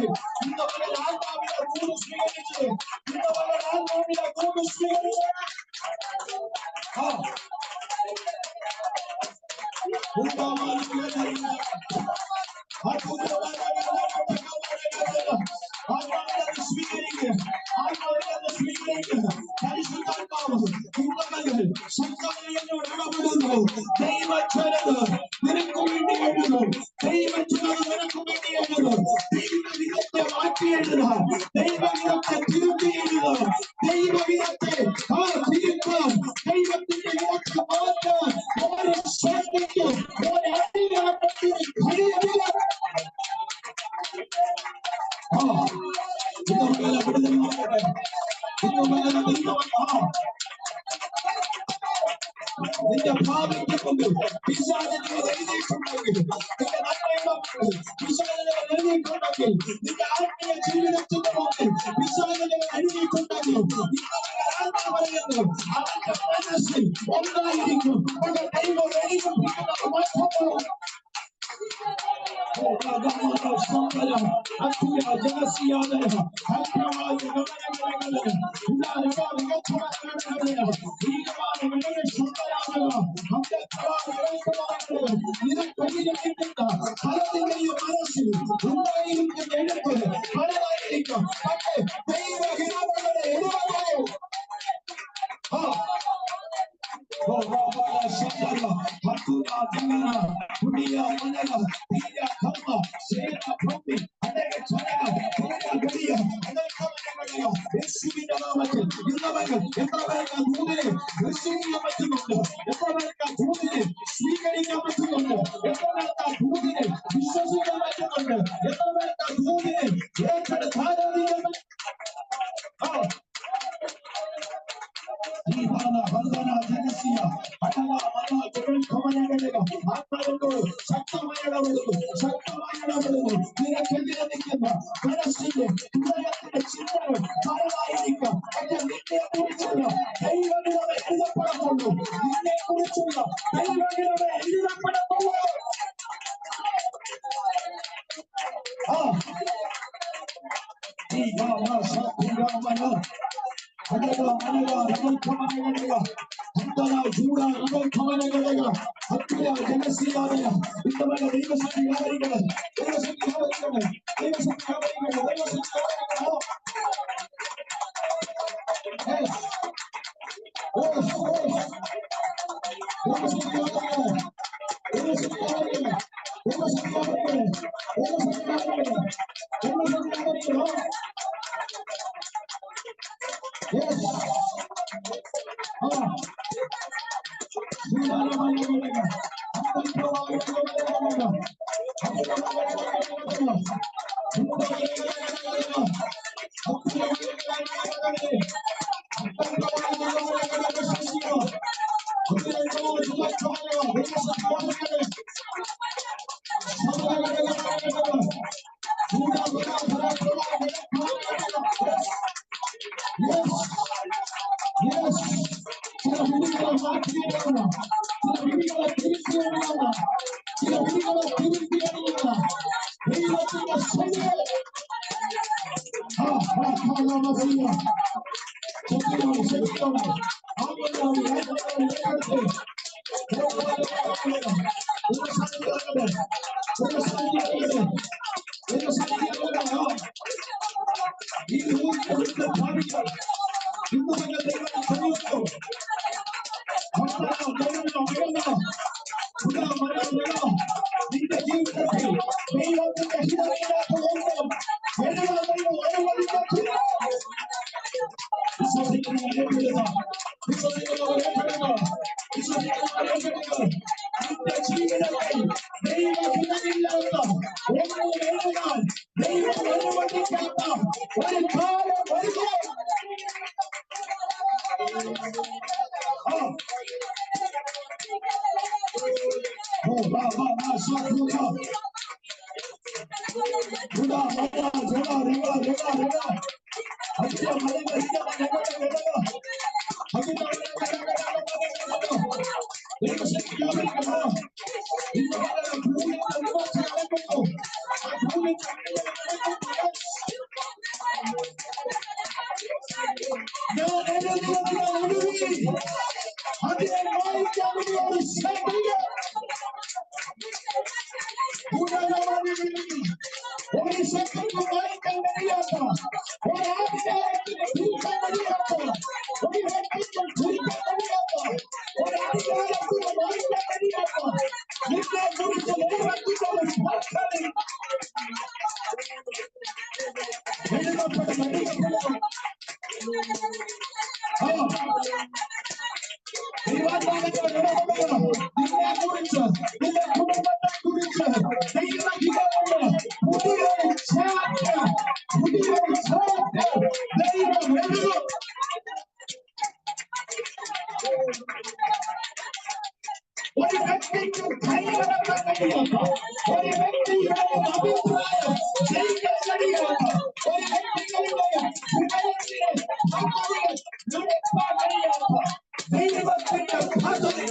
ദൈവച്ചനത് നിനക്ക് വേണ്ടി എഴുതുന്നു. ദൈവച്ചനത് നിനക്ക് വേണ്ടി എഴുതുന്നു. ദൈവവിധത്തെ മാറ്റി എഴുതാം. ദൈവവിധത്തെ തിരുത്തി എഴുതാം. ദൈവവിധത്തെ തിരുത്താം. ദൈവത്തിന്റെ വിധത്തെ മാറ്റാൻ ഒരു ശക്തിക്കും ഒരു അധികാരത്തിന് കഴിയില്ല. ഇന്നലെ എഴുതിയിട്ടുണ്ടെങ്കിൽ പിശാചിനെ എഴുതിയിട്ടുണ്ടെങ്കിൽ നിന്റെ നന്മയുടെ പിശാചിനെ എഴുതിയിട്ടുണ്ടെങ്കിൽ നിന്റെ ആത്മീയ ജീവിതത്തിന്റെ മുന്നിൽ പിശാചിനെ എഴുതിയിട്ടുണ്ടെങ്കിൽ ആത്മാ പറയുന്നു അവന്റെ മനസ്സിൽ ഒന്നായിരിക്കും പക്ഷെ ദൈവം എഴുതിപ്പിക്കുന്നത് മറ്റൊന്നാണ്. സ്വീകരിക്കാൻ പറ്റുന്നുണ്ട്, വിശ്വസിക്കാൻ പറ്റുന്നുണ്ട്, ഏറ്റെടുത്ത് ആരാധിക്കാൻ നിനക്കെതിരെ നിൽക്കുന്ന മനസ്സിന്റെ ഹൃദയത്തിന്റെ ചിന്തകൾ പലതായിരിക്കാം. നിന്നെ കുറിച്ചുള്ള ദൈവങ്ങളെ എഴുതപ്പെടത്തുള്ളൂ, നിന്നെ കുറിച്ചുള്ള ദൈവങ്ങളെ എഴുതപ്പെടത്തുള്ളൂ. What വ്യക്തിക്കും കൈവരക്കാൻ കഴിയാത്ത, ഒരു വ്യക്തിയുടെ അഭിപ്രായം ജയിക്കാൻ കഴിയാത്ത, ഒരു വ്യക്തികളുടെ ഹൃദയത്തിലെ പദ്ധതികൾ നടത്താൻ കഴിയാത്ത ദൈവത്തിന്റെ പദ്ധതി.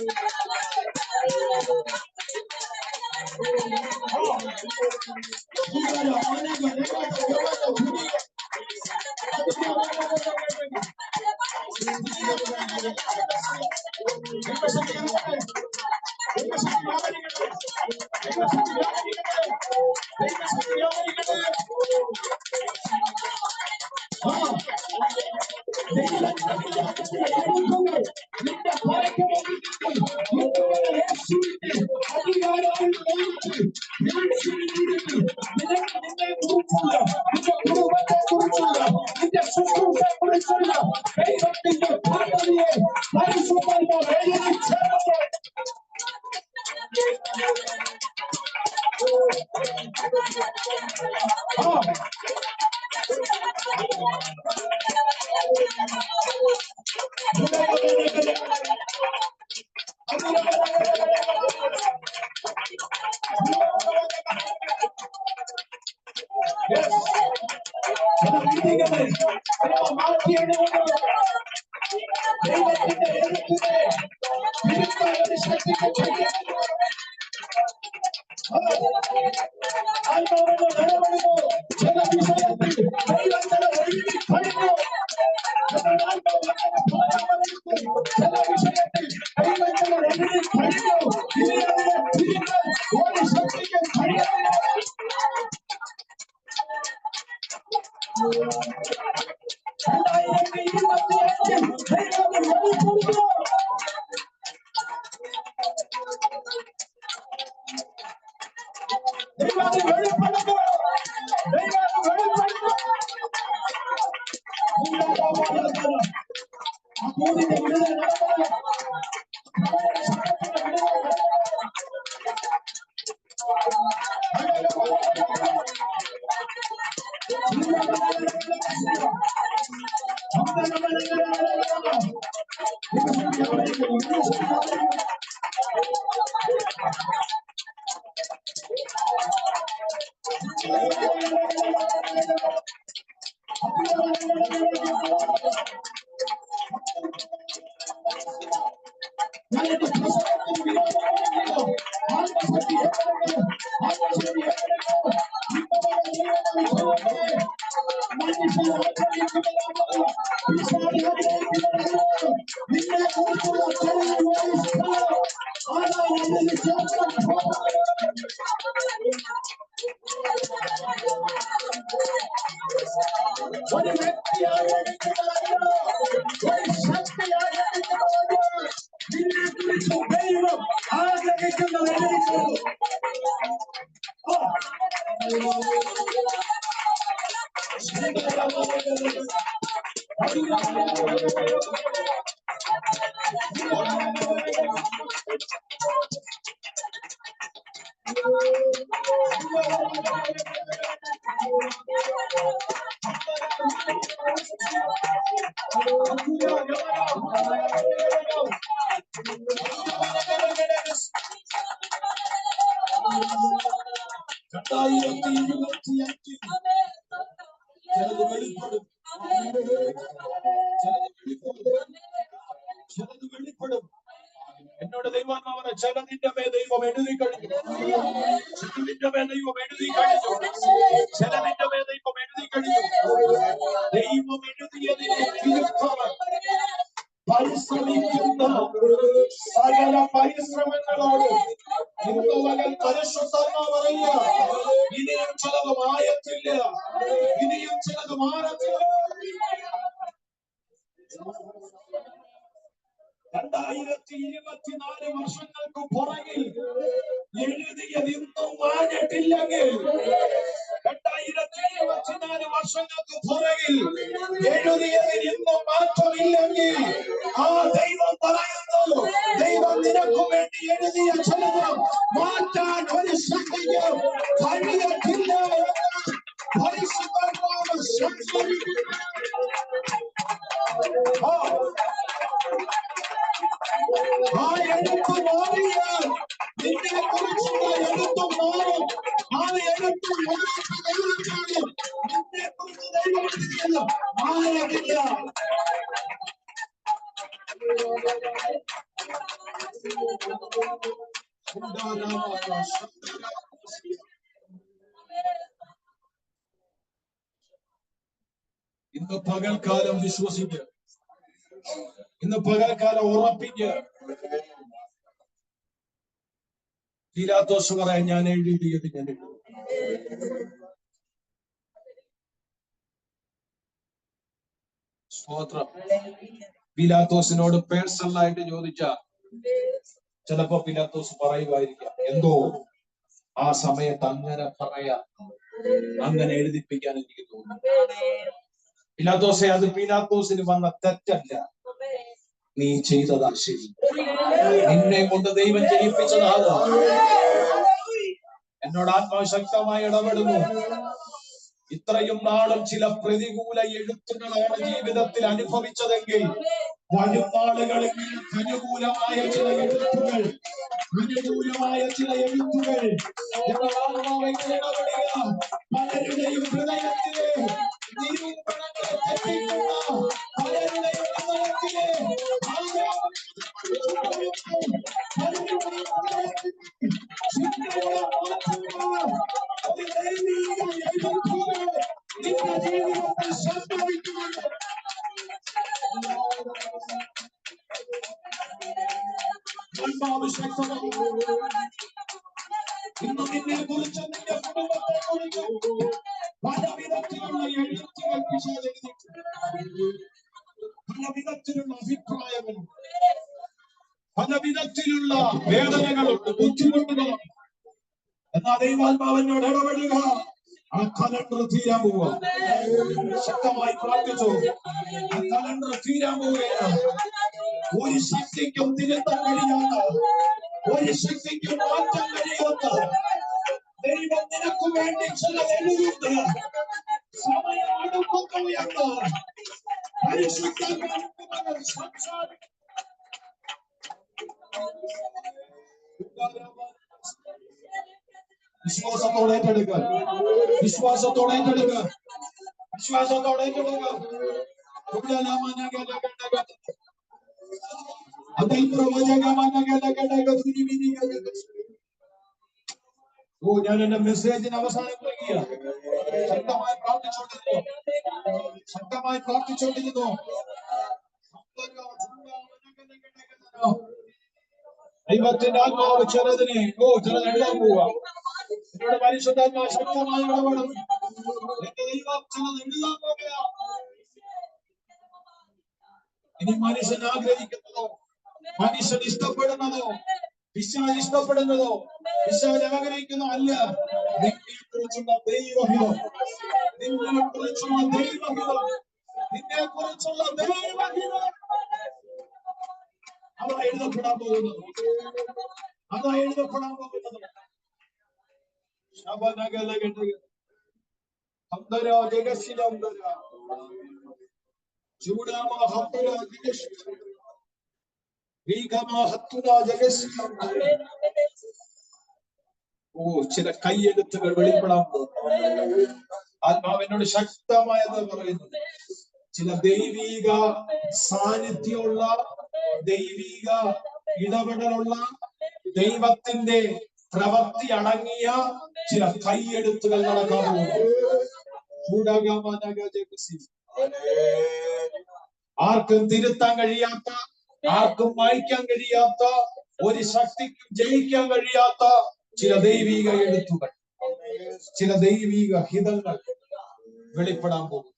എന്നോട് ദൈവാത്മാവനെ ചിലതിന്റെ മേ ദൈവം എഴുതി കഴിഞ്ഞു, ചിലതിന്റെ മേ ദൈവം എഴുതി കഴിഞ്ഞു, ചിലതിന്റെ മേ ദൈവം എഴുതി കഴിഞ്ഞു. ദൈവം എഴുതിയതിനെ തിരുത്താൻ പരിശ്രമിക്കുന്ന സകല പരിശ്രമങ്ങളോട് ഇന്ന് മകൻ പരിശുദ്ധാത്മാവ് പറയുക, ഇനിയും ചിലത് മായത്തില്ല, ഇനിയും ചിലത് മാറത്തില്ല. 2024 വർഷങ്ങൾക്ക് പുറകിൽ എഴുതിയത് ഇന്നും മാഞ്ഞിട്ടില്ലെങ്കിൽ, 2024 വർഷങ്ങൾക്ക് പുറകിൽ എഴുതിയതിൽ ഇന്നും മാറ്റമില്ലെങ്കിൽ, ആ ദൈവം പറയുന്നു, ദൈവം നിനക്ക് വേണ്ടി എഴുതിയ ചിലത് മാറ്റാൻ ഒരു ശക്തിക്കും കഴിയത്തില്ല എന്ന് പരിശുദ്ധാത്മാവ് സംസാരിക്കുന്നു. ആ എഴുത്ത് മാറിയാൽ ഇന്ന് പകൽക്കാലം വിശ്വസിക്കുക, ഇന്ന് പകൽക്കാലം ഉറപ്പിക്കുക. പീലാത്തോസ് പറയാൻ ഞാൻ എഴുതിയത് ഞാൻ എഴുതും. സ്തോത്രം. പീലാത്തോസിനോട് പേഴ്സണലായിട്ട് ചോദിച്ച ചിലപ്പോ പീലാത്തോസ് പറയുമായിരിക്കാം, എന്തോ ആ സമയത്ത് അങ്ങനെ പറയാ, അങ്ങനെ എഴുതിപ്പിക്കാൻ എനിക്ക് തോന്നുന്നു. പീലാത്തോസെ, അത് പീലാത്തോസിന് വന്ന തെറ്റല്ല, നീ ചെയ്തതാ ശരി. നിന്നെ കൊണ്ട് ദൈവം ജയിപ്പിച്ചതാണ്. എന്നോട് ആത്മാശക്തമായി ഇടപെടുന്നു. ഇത്രയും നാളും ചില പ്രതികൂല എഴുത്തുകളാണ് ജീവിതത്തിൽ അനുഭവിച്ചതെങ്കിൽ വരും നാളുകളിൽ അനുകൂലമായ ചില എഴുത്തുകൾ, അനുകൂലമായ ചില എഴുത്തുകൾ പലരുടെയും ഹൃദയത്തിലെ നിരൂപണങ്ങളെ തെറ്റിക്കുന്ന പലരുടെയും ഹൃദയത്തിലെ ഇന്ന് നിന്നെ കുറിച്ച്, നിന്റെ കുടുംബത്തെ കുറിച്ച് പല വിധത്തിലുള്ള എഴുത്തുകൾ പിശാചെഴുതിയിട്ടുണ്ട്. പല വിധത്തിലുള്ള അഭിപ്രായങ്ങളും, പല വിധത്തിലുള്ള വേദനകളുണ്ട്, ബുദ്ധിമുട്ടുകളുണ്ട്. എന്നാ ദൈവാത്മാവിനോട് ഇടപെടുക. ആ കലണ്ടർ തീരാൻ പോവുക. ശക്തമായി പ്രാർത്ഥിച്ചു. ആ കലണ്ടർ തീരാൻ പോവുകയാണ്. ഒരു ശക്തിക്കും തിരുത്താൻ കഴിയാത്ത, ഒരു ശക്തിക്കും മാറ്റാൻ കഴിയാത്ത ദൈവം നിനക്ക് വേണ്ടി ചിലത് എഴുതുന്നത്. സമയം അടുക്കുകയാണ്. പരിശുദ്ധാത്മാവിനാൽ സംസാരിക്കുക. വിശ്വാസത്തോടെ ഏറ്റെടുക്കുക, വിശ്വാസത്തോടെ ഏറ്റെടുക്കുക, വിശ്വാസത്തോടെ ഏറ്റെടുക്കുക. ഓ, ഞാൻ എന്റെ മെസ്സേജിന് അവസാനം നൽകിയ ശക്തമായി പ്രാർത്ഥിച്ചോണ്ടിരുന്നു, ശക്തമായി പ്രാർത്ഥിച്ചോണ്ടിരുന്നു. ദൈവത്തിന്റെ ആത്മാവ് ചിലതിനെ ചിലത് എഴുതാൻ പോവുക. എന്നോട് പരിശുദ്ധാത്മാ ശക്തമായി ഇടപെടും. എന്റെ ദൈവം ചിലത് എഴുതാൻ പോവുക. ഇനി മനുഷ്യൻ ആഗ്രഹിക്കുന്നതോ, മനുഷ്യൻ ഇഷ്ടപ്പെടുന്നതോ, പിശാച് ഇഷ്ടപ്പെടുന്നതോ, പിശാച് ആഗ്രഹിക്കുന്നതോ അല്ല. നിന്നെ കുറിച്ചുള്ള ദൈവഹിതം, നിന്നെ കുറിച്ചുള്ള ദൈവഹിതം, നിന്നെ കുറിച്ചുള്ള ദൈവഹിതം അതാ എഴുതപ്പെടാൻ പോകുന്നത്, അതാ എഴുതപ്പെടാൻ പോകുന്നത്. ചില കൈയെഴുത്തുകൾ വെളിപ്പെടാൻ പോകും. ആത്മാവിനോട് ശക്തമായത് പറയുന്നത്, ചില ദൈവീക സാന്നിധ്യമുള്ള, ദൈവിക ഇടപെടലുള്ള, ദൈവത്തിന്റെ പ്രവൃത്തി അടങ്ങിയ ചില കൈയെഴുത്തുകൾ നടക്കാൻ പോകുന്നു. ആർക്കും തിരുത്താൻ കഴിയാത്ത, ആർക്കും വായിക്കാൻ കഴിയാത്ത, ഒരു ശക്തിക്കും ജയിക്കാൻ കഴിയാത്ത ചില ദൈവിക എഴുത്തുകൾ, ചില ദൈവിക ഹിതങ്ങൾ വെളിപ്പെടാൻ പോകും.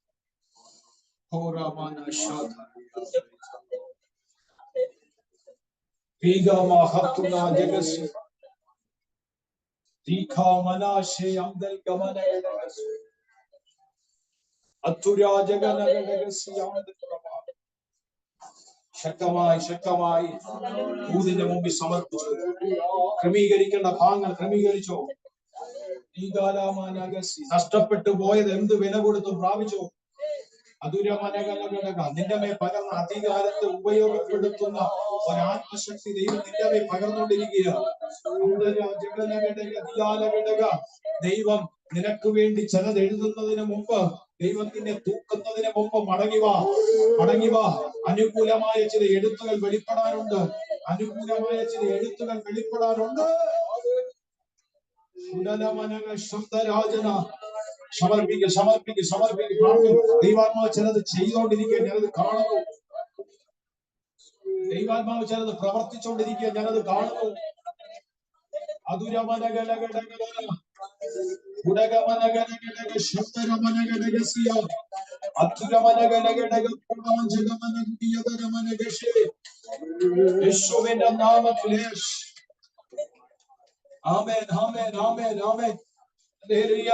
ശക്തമായി ശക്തമായി ഊതിന്റെ മുമ്പിൽ സമർപ്പിച്ചു. ക്രമീകരിക്കേണ്ട ഭാഗങ്ങൾ ക്രമീകരിച്ചോ. നഷ്ടപ്പെട്ടു പോയത് എന്ത് വില കൊടുത്തു പ്രാപിച്ചോ. നിന്റെ മേൽ പകർന്ന അധികാരത്തെ ഉപയോഗപ്പെടുത്തുന്ന ഒരാത്മശക്തി ദൈവം നിന്റെ മേൽ പകർന്നുകൊണ്ടിരിക്കുകയാണ്. ദൈവം നിനക്ക് വേണ്ടി ചിലത് എഴുതുന്നതിന് മുമ്പ്, ദൈവത്തിനെ തൂക്കുന്നതിന് മുമ്പ് മടങ്ങിവാ, മടങ്ങിവാ. അനുകൂലമായ ചില എഴുത്തുകൾ വെളിപ്പെടാനുണ്ട്, അനുകൂലമായ ചില എഴുത്തുകൾ വെളിപ്പെടാനുണ്ട്. ശബ്ദരാജന സമർപ്പിക്കുക. ദൈവാത്മാവ് ചിലത് ചെയ്തുകൊണ്ടിരിക്കുക, ഞാനത് കാണുന്നു. ദൈവാത്മാവ് ചിലത് പ്രവർത്തിച്ചുകൊണ്ടിരിക്കുക, ഞാനത് കാണുന്നു. യേശുവിന്റെ നാമത്തിൽ ആമേൻ, ആമേൻ, ആമേൻ, ആമേൻ. ഹല്ലേലൂയ.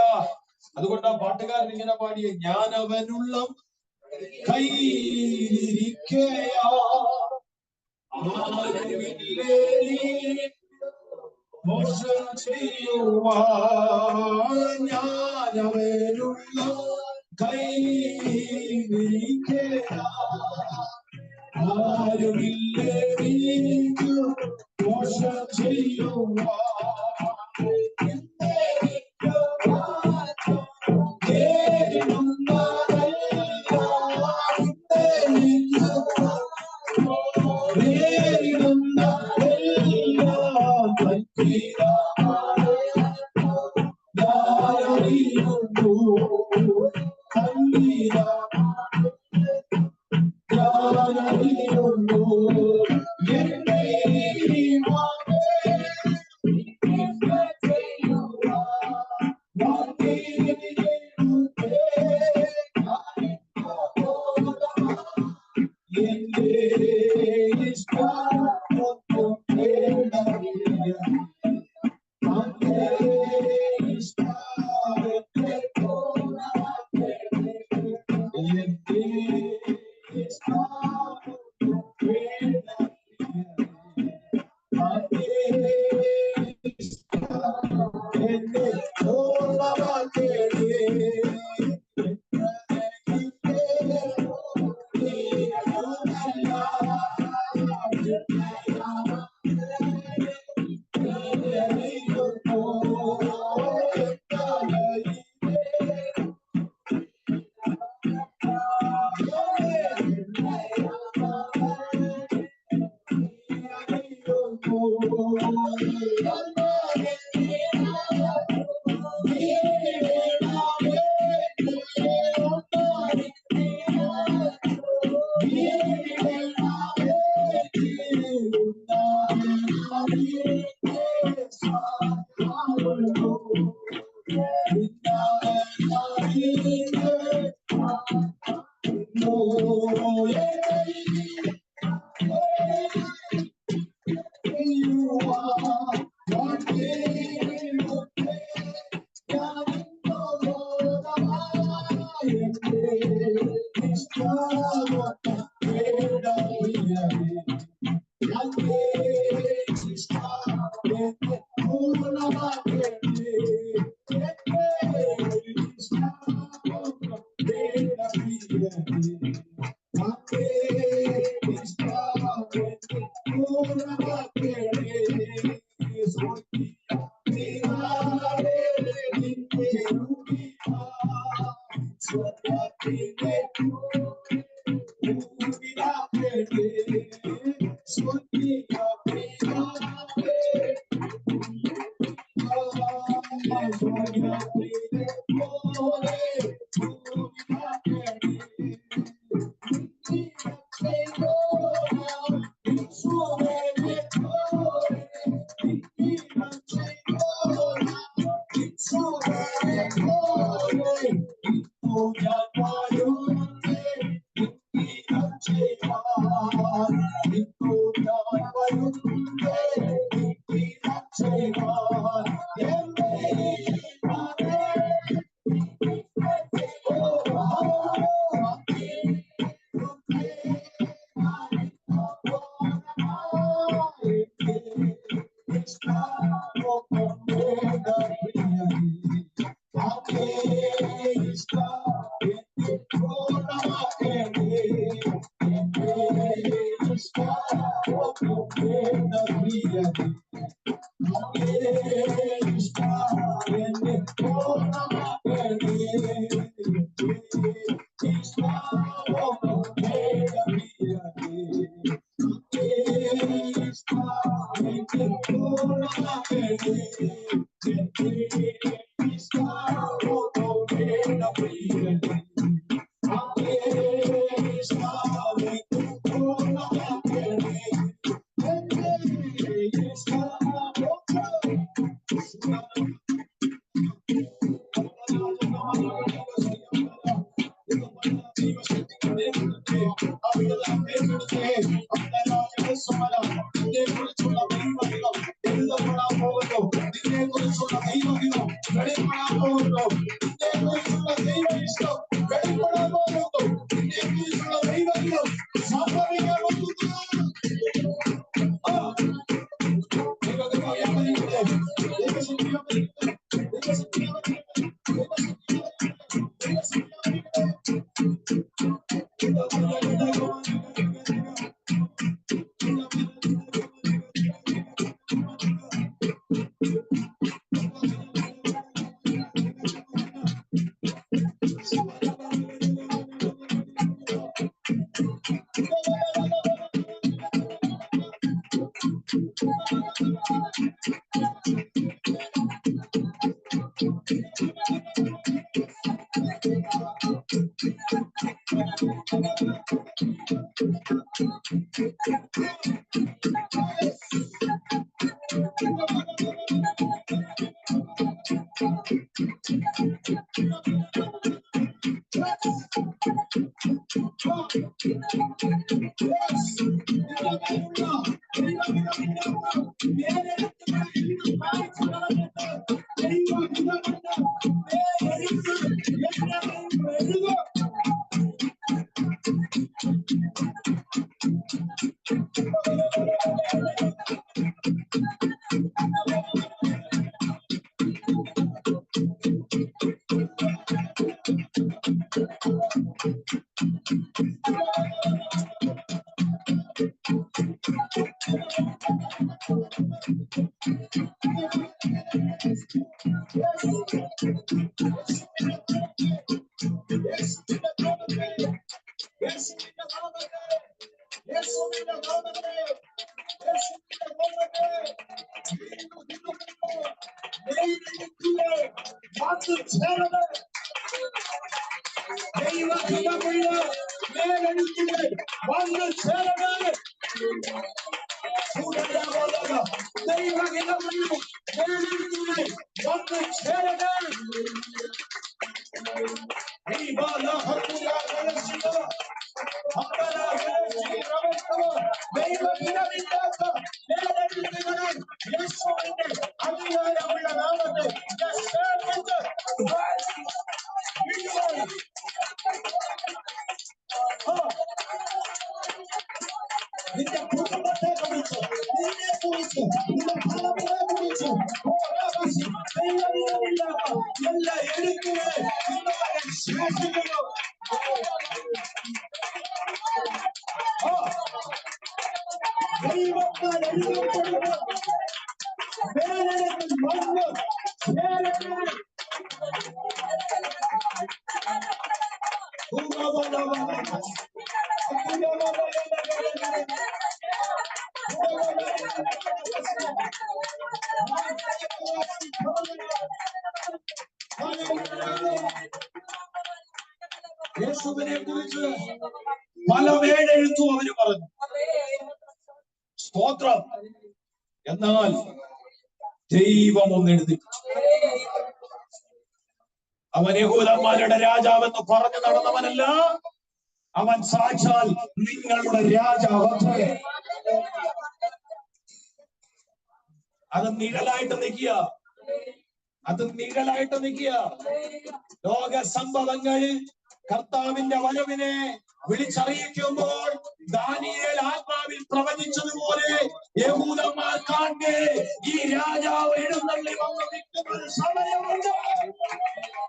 അതുകൊണ്ട് ആ പാട്ടുകാരൻ ഇങ്ങനെ പാടിയ, ഞാൻ അവനുള്ള കൈയിരിക്കയാ മോശം ചെയ്യുവാൻ, ഞാനവനുള്ള കൈയിരിക്കയാ ആരുമില്ലേക്കു മോശം ചെയ്യുവാൻ. യേശുവിനെ കുറിച്ച് പല വേടെഴുത്തും അവര് പറഞ്ഞു. സ്തോത്രം. എന്നാൽ ദൈവം ഒന്ന് എഴുതി, അവൻ യഹൂദന്മാരുടെ രാജാവെന്ന് പറഞ്ഞു നടന്നവനല്ല, അവൻ സാക്ഷാൽ നിങ്ങളുടെ രാജാവ്. അത് നിഴലായിട്ട് നിൽക്കുക, അത് നിഴലായിട്ട് നിൽക്കുക. ലോക സംഭവങ്ങൾ കർത്താവിന്റെ വരവിനെ വിളിച്ചറിയിക്കുമ്പോൾ ദാനിയേൽ ആത്മാവിൽ പ്രവചിച്ചതുപോലെ യഹൂദന്മാർ കാണെ ഈ രാജാവ് എഴുന്നള്ളി വന്ന് നിൽക്കുന്ന ഒരു സമയമുണ്ട്.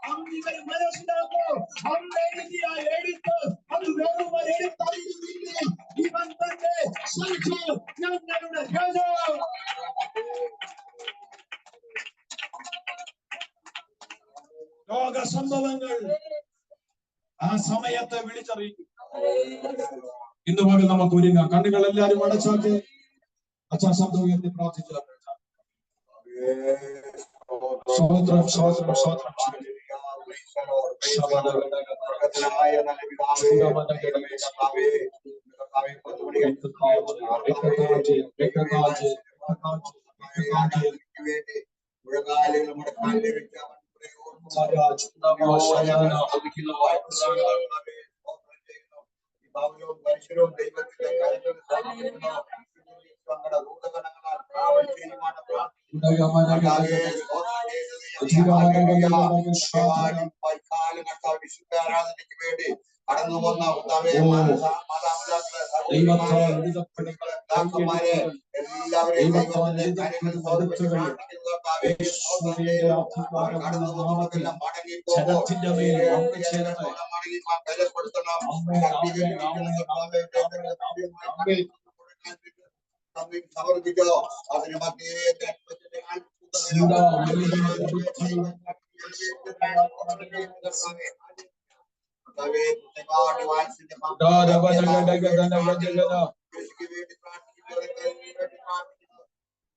അന്നിവർ മനസ്സിലാക്കോ, അന്ന് എഴുതിയ എഴുത്ത് അത് വെറും ഒരു എഴുത്തറിയുന്നില്ലേ, ഇവൻ തന്നെ ഞങ്ങളുടെ രാജാവ്. ലോക സംഭവങ്ങൾ ആ സമയത്തെ വിളിച്ചറിയിക്കും. ഇന്ന് പകൽ നമുക്ക് ഒരുങ്ങാം. കണ്ണുകൾ എല്ലാവരും അടച്ചാക്കി അച്ഛാ ശബ്ദം ഉയർത്തി പ്രാർത്ഥിച്ചാൽ സ്തോത്രം സ്തോത്രം സ്തോത്രം മുഴകാലുകൾ നമ്മുടെ കാലിൽ വെച്ച് മനുഷ്യരും ദൈവത്തിന്റെ വിശുദ്ധാരാധനയ്ക്ക് വേണ്ടി കടന്നു വന്ന മാതാപിതാക്കളെ എല്ലാവരെയും ദൈവത്തിന്റെ കാര്യങ്ങളിൽ കടന്നു വന്നവർക്കെല്ലാം സമർപ്പിച്ചോ അതിന് മധ്യേ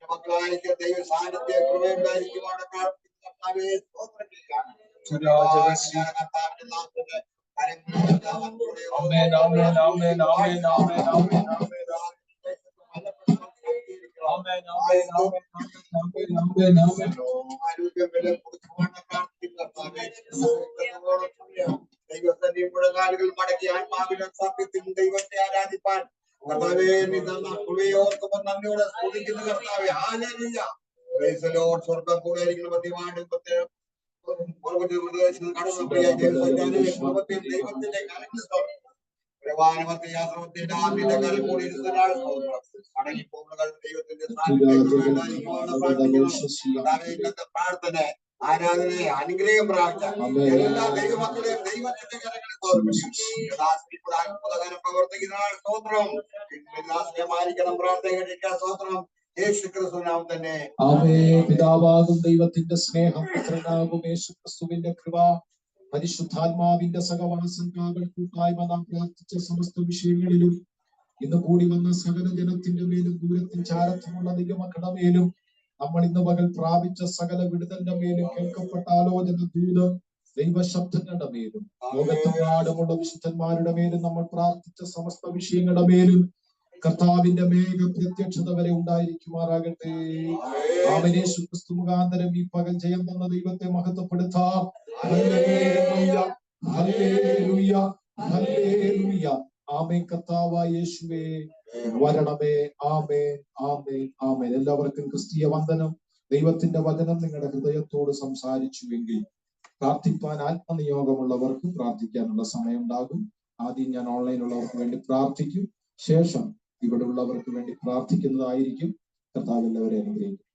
മക്കളായിരിക്കും ദൈവ സാന്നിധ്യ കൃപയുണ്ടായിരിക്കുവാണ് ദൈവത്തിന്റെ മുഴങ്ങാലുകൾ മടക്കി ആത്മാവിലും സത്യത്തിലും ദൈവത്തെ ആരാധിപ്പാൻ കർത്താവേ നീ തന്ന കൃപയോർക്കുമ്പോൾ നന്ദിയോടെ സ്തുതിക്കുന്ന കർത്താവേ ഹല്ലേലൂയ പ്രൈസ് ദി ലോർഡ് സ്വർഗ്ഗം കൂടെ ഇരിക്കുന്ന മധ്യവാണ്ട് ദൈവത്തിന്റെ പ്രവാനമത്തിന്റെ ആദ്യത്തെ കാലം കൂടി അടങ്ങിപ്പോകുന്ന ദൈവത്തിന്റെ പ്രാർത്ഥന ആരാധന അനുഗ്രഹം പ്രാർത്ഥന എല്ലാ ദൈവമക്കളെയും ദൈവത്തിന്റെ കരങ്ങളിൽ പ്രവർത്തിക്കുന്ന സ്തോത്രം മാനിക്കണം പ്രാർത്ഥന സ്തോത്രം യേശു ക്രിസ്തുവിനാമം തന്നെ പിതാവാകും ദൈവത്തിന്റെ സ്നേഹം പുത്രനാകും യേശു ക്രിസ്തുവിന്റെ കൃപ പരിശുദ്ധാത്മാവിന്റെ സഹവാസം കാവൽ കൂട്ടായ്മ നാം പ്രാർത്ഥിച്ച സമസ്ത വിഷയങ്ങളിലും ഇന്ന് കൂടി വന്ന സകല ജനത്തിന്റെ മേലും ദൂരത്തിൽ ചാരത്തുമുള്ള ദൈവമക്കളുടെ മേലും നമ്മൾ ഇന്ന് പകൽ പ്രാപിച്ച സകല വിടുതലിന്റെ മേലും കേൾക്കപ്പെട്ട ആലോചന ദൂത് ദൈവശബ്ദങ്ങളുടെ മേലും ലോകത്തെമ്പാടുമുള്ള വിശുദ്ധന്മാരുടെ മേലും നമ്മൾ പ്രാർത്ഥിച്ച സമസ്ത വിഷയങ്ങളുടെ മേലും കർത്താവിന്റെ മേഘ പ്രത്യക്ഷത വരെ ഉണ്ടായിരിക്കുമാറാകട്ടെ. ആമേൻ. യേശു ക്രിസ്തു മുഖാന്തരം ഈ പകൽ ജയം തന്ന ദൈവത്തെ മഹത്വപ്പെടുത്താം. Hallelujah hallelujah hallelujah. ആമേൻ. കർത്താവായ യേശുവേ വരണമേ. ആമേൻ ആമേൻ ആമേൻ. എല്ലാവർക്കും ക്രിസ്തീയ വന്ദനം. ദൈവത്തിന്റെ വചനം നിങ്ങളുടെ ഹൃദയത്തോട് സംസാരിച്ചുവെങ്കിൽ പ്രാർത്ഥിപ്പാൻ ആത്മനിയോഗമുള്ളവർക്ക് പ്രാർത്ഥിക്കാനുള്ള സമയം ഉണ്ടാകും. ആദ്യം ഞാൻ ഓൺലൈനുള്ളവർക്ക് വേണ്ടി പ്രാർത്ഥിക്കും. ശേഷം ഇവിടെ ഉള്ളവർക്ക് വേണ്ടി പ്രാർത്ഥിക്കുന്നതായിരിക്കും. കർത്താവ് എല്ലാവരെയും അനുഗ്രഹിക്കും.